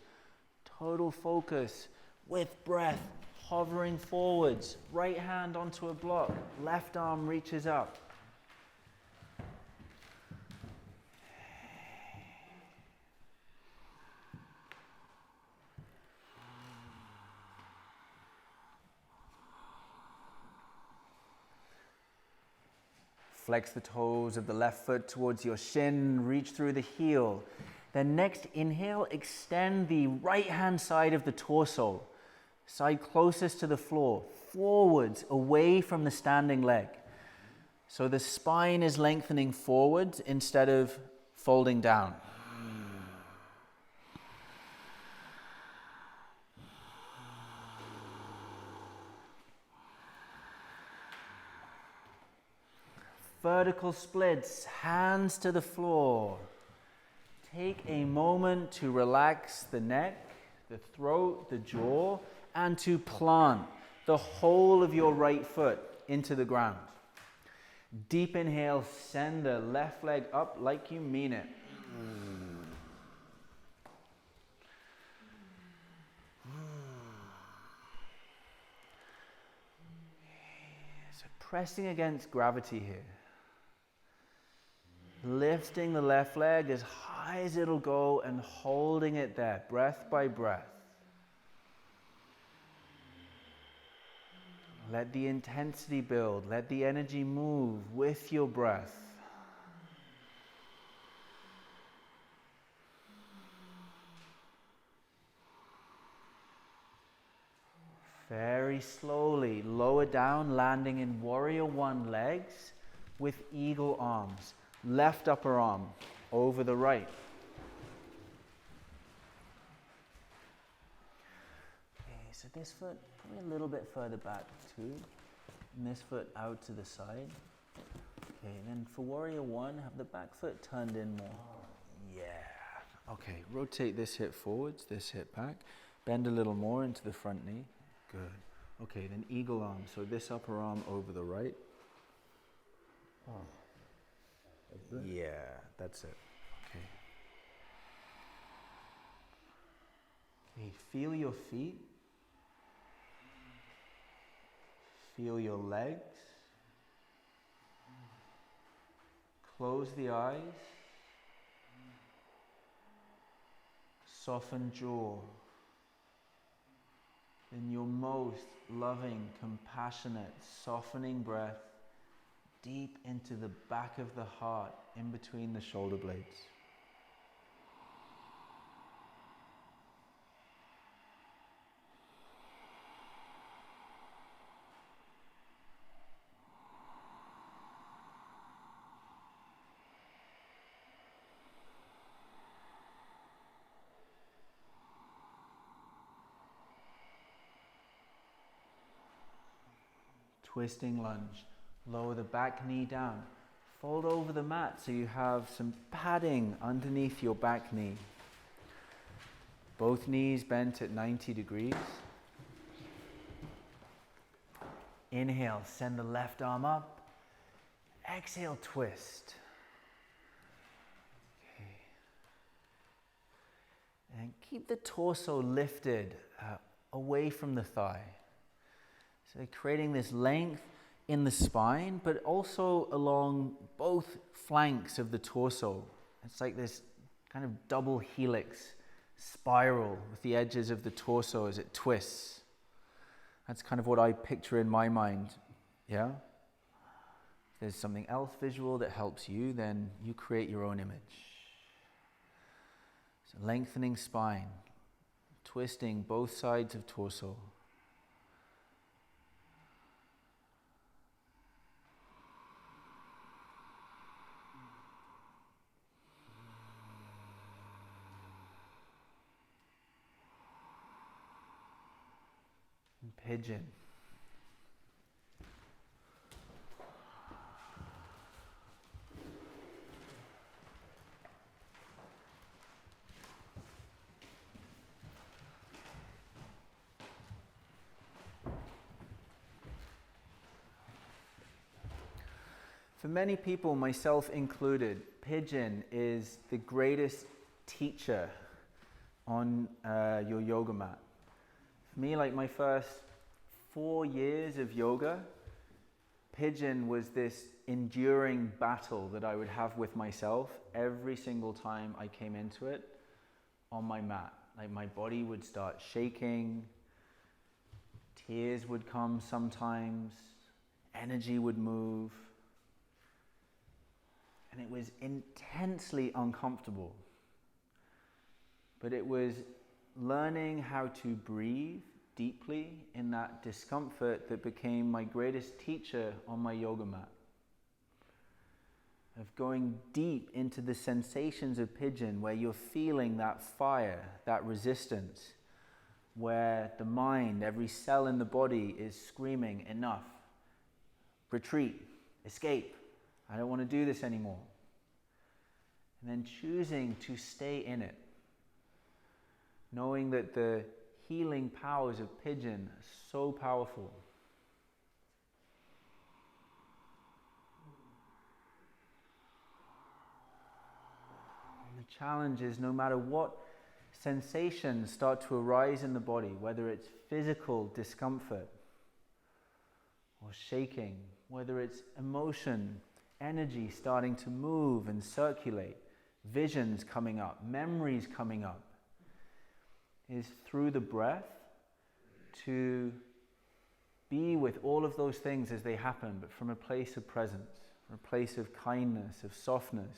Total focus with breath, hovering forwards. Right hand onto a block, left arm reaches up. Flex the toes of the left foot towards your shin, reach through the heel. Then next inhale, extend the right hand side of the torso, side closest to the floor, forwards, away from the standing leg. So the spine is lengthening forwards instead of folding down. Vertical splits, hands to the floor. Take a moment to relax the neck, the throat, the jaw, and to plant the whole of your right foot into the ground. Deep inhale, send the left leg up like you mean it. So pressing against gravity here. Lifting the left leg as high as it'll go and holding it there, breath by breath. Let the intensity build, let the energy move with your breath. Very slowly lower down, landing in warrior one legs with eagle arms. Left upper arm over the right. Okay, so this foot probably a little bit further back too. And this foot out to the side. Okay, then for warrior one, have the back foot turned in more. Yeah. Okay, rotate this hip forwards, this hip back. Bend a little more into the front knee. Good. Okay, then eagle arm. So this upper arm over the right. Yeah, that's it. Okay. Okay, feel your feet. Feel your legs. Close the eyes. Soften jaw. In your most loving, compassionate, softening breath, deep into the back of the heart, in between the shoulder blades. Twisting lunge. Lower the back knee down. Fold over the mat so you have some padding underneath your back knee. Both knees bent at 90 degrees. Inhale, send the left arm up. Exhale, twist. Okay. And keep the torso lifted away from the thigh. So creating this length in the spine, but also along both flanks of the torso. It's like this kind of double helix spiral with the edges of the torso as it twists. That's kind of what I picture in my mind, yeah? If there's something else visual that helps you, then you create your own image. So lengthening spine, twisting both sides of torso. Pigeon. For many people, myself included, Pigeon is the greatest teacher on your yoga mat. For me, like my first 4 years of yoga, Pigeon was this enduring battle that I would have with myself every single time I came into it on my mat. Like my body would start shaking, tears would come sometimes, energy would move, and it was intensely uncomfortable. But it was learning how to breathe deeply in that discomfort that became my greatest teacher on my yoga mat. Of going deep into the sensations of Pigeon, where you're feeling that fire, that resistance, where the mind, every cell in the body is screaming, enough, retreat, escape, I don't want to do this anymore. And then choosing to stay in it, knowing that the healing powers of Pigeon are so powerful. And the challenge is, no matter what sensations start to arise in the body, whether it's physical discomfort or shaking, whether it's emotion, energy starting to move and circulate, visions coming up, memories coming up, is through the breath to be with all of those things as they happen, but from a place of presence, from a place of kindness, of softness,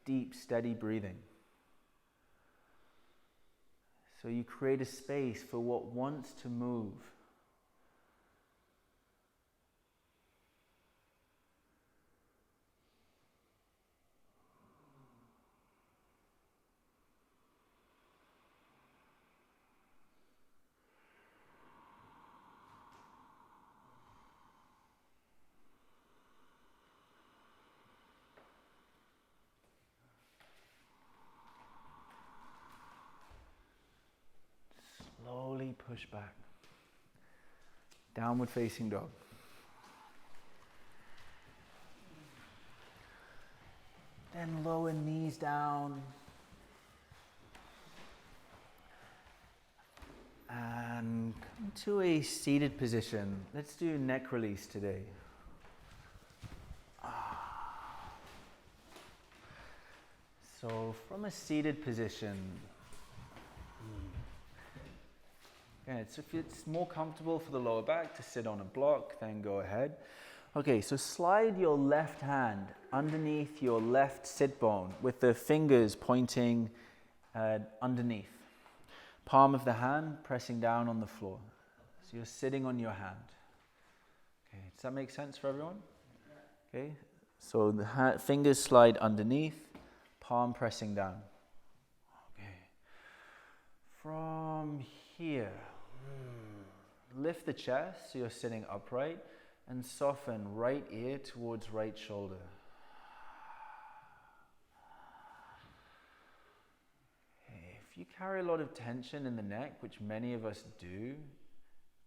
deep, steady breathing. So you create a space for what wants to move. Slowly push back. Downward facing dog. Then lower knees down. And come to a seated position. Let's do neck release today. So from a seated position, if it's more comfortable for the lower back to sit on a block, then go ahead. Okay, so slide your left hand underneath your left sit bone with the fingers pointing underneath. Palm of the hand pressing down on the floor. So you're sitting on your hand. Okay, does that make sense for everyone? Okay, so the fingers slide underneath, palm pressing down. Okay, from here, lift the chest so you're sitting upright and soften right ear towards right shoulder. Okay, if you carry a lot of tension in the neck, which many of us do,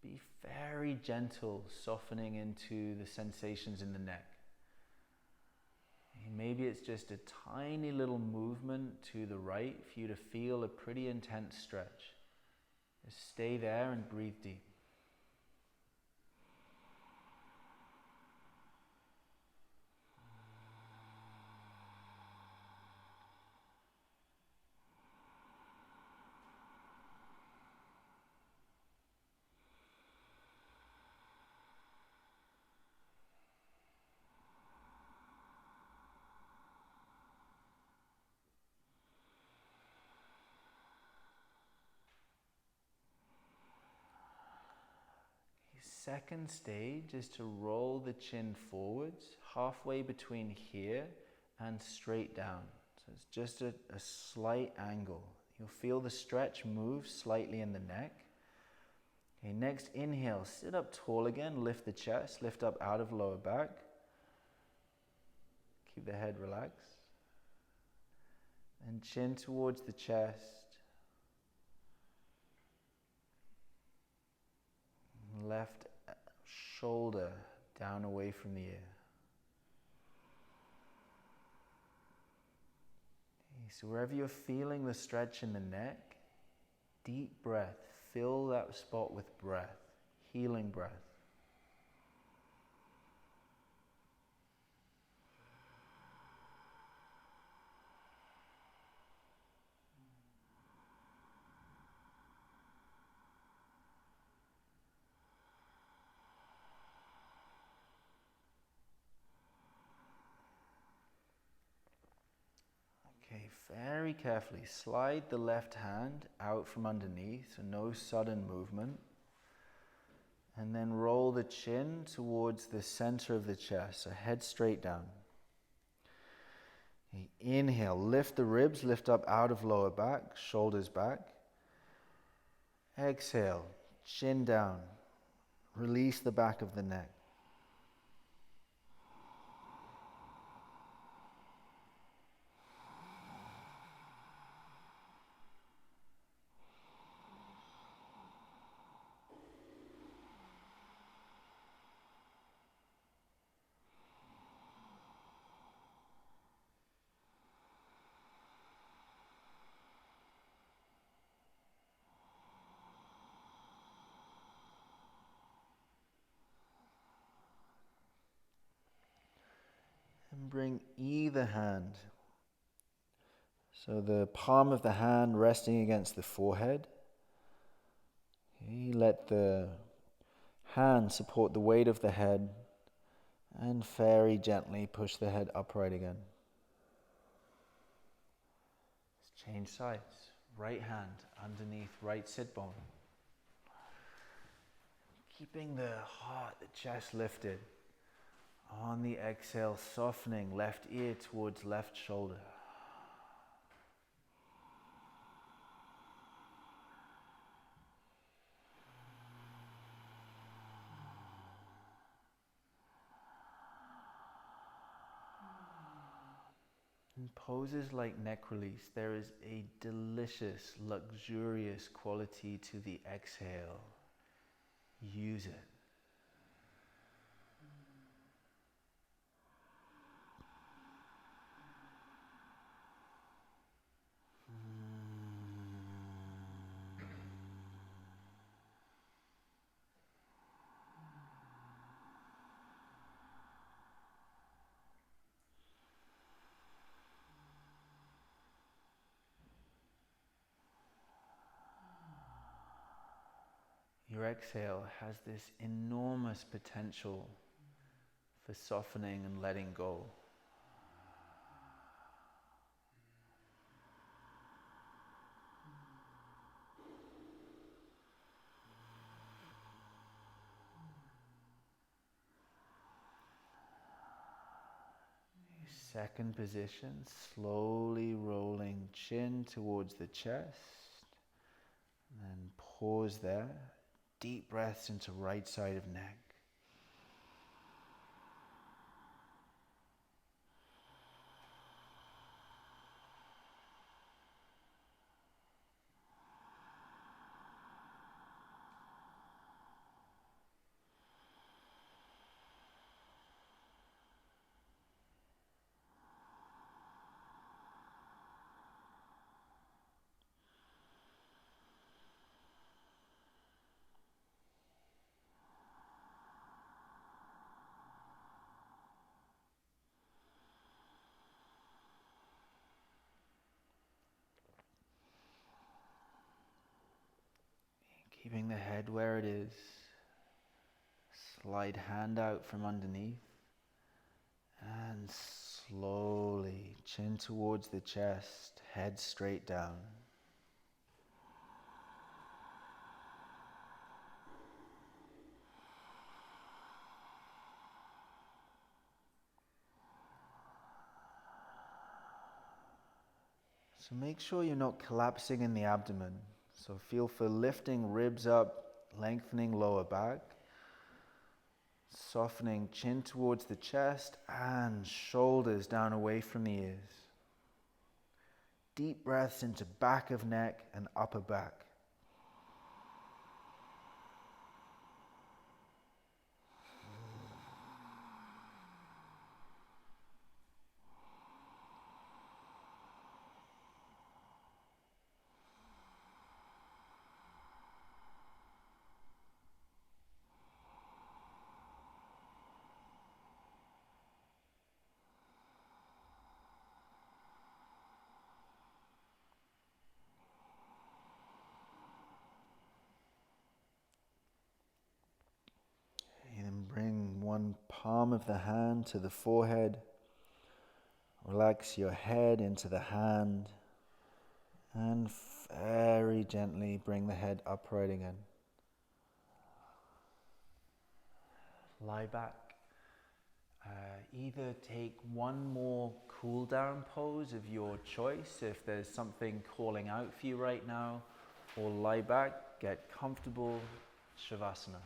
be very gentle, softening into the sensations in the neck. Maybe it's just a tiny little movement to the right for you to feel a pretty intense stretch. Just stay there and breathe deep. Second stage is to roll the chin forwards, halfway between here and straight down. So it's just a slight angle. You'll feel the stretch move slightly in the neck. Okay, next inhale, sit up tall again, lift the chest, lift up out of lower back. Keep the head relaxed. And chin towards the chest. Left shoulder down away from the ear. Okay, so wherever you're feeling the stretch in the neck, deep breath. Fill that spot with breath, healing breath. Okay, very carefully slide the left hand out from underneath, so no sudden movement. And then roll the chin towards the center of the chest, so head straight down. Okay, inhale, lift the ribs, lift up out of lower back, shoulders back. Exhale, chin down, release the back of the neck. And bring either hand, so the palm of the hand resting against the forehead. Okay, let the hand support the weight of the head and very gently push the head upright again. Let's change sides. Right hand underneath right sit bone. Keeping the heart, the chest lifted. On the exhale, softening left ear towards left shoulder. In poses like neck release, there is a delicious, luxurious quality to the exhale. Use it. Your exhale has this enormous potential for softening and letting go. Second position, slowly rolling chin towards the chest, and then pause there. Deep breaths into right side of neck. Keeping the head where it is. Slide hand out from underneath. And slowly, chin towards the chest, head straight down. So make sure you're not collapsing in the abdomen. So feel for lifting ribs up, lengthening lower back, softening chin towards the chest and shoulders down away from the ears. Deep breaths into back of neck and upper back. Bring one palm of the hand to the forehead. Relax your head into the hand. And very gently bring the head upright again. Lie back. Either take one more cool down pose of your choice if there's something calling out for you right now, or lie back, get comfortable, Shavasana.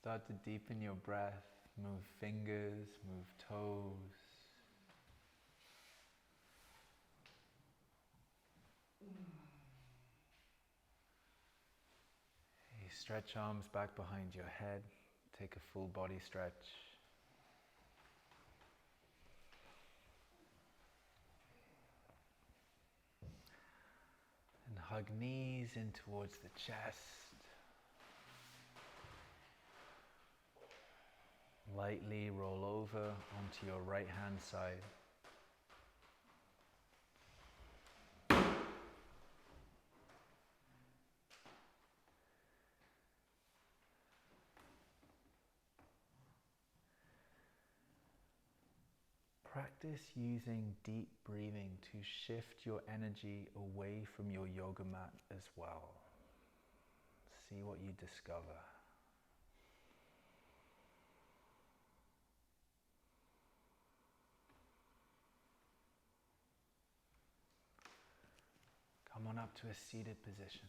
Start to deepen your breath. Move fingers, move toes. You stretch arms back behind your head. Take a full body stretch. And hug knees in towards the chest. Lightly roll over onto your right hand side. Practice using deep breathing to shift your energy away from your yoga mat as well. See what you discover. Come on up to a seated position.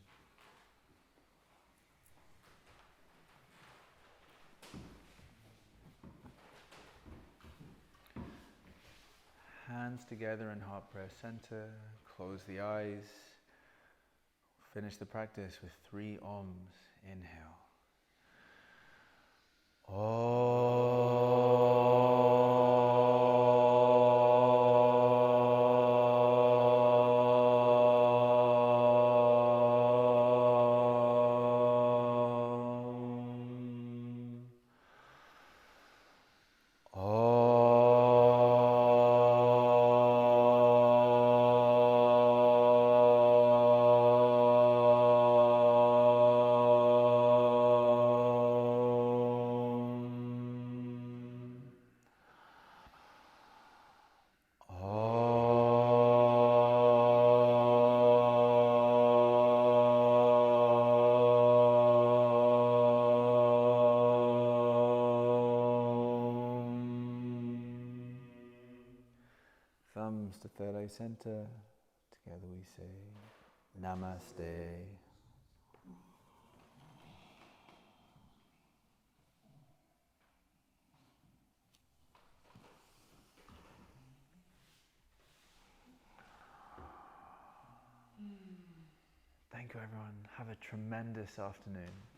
Hands together in heart prayer center. Close the eyes. Finish the practice with 3 Oms. Inhale. Thumbs to third eye center. Together we say Namaste. Thank you, everyone. Have a tremendous afternoon.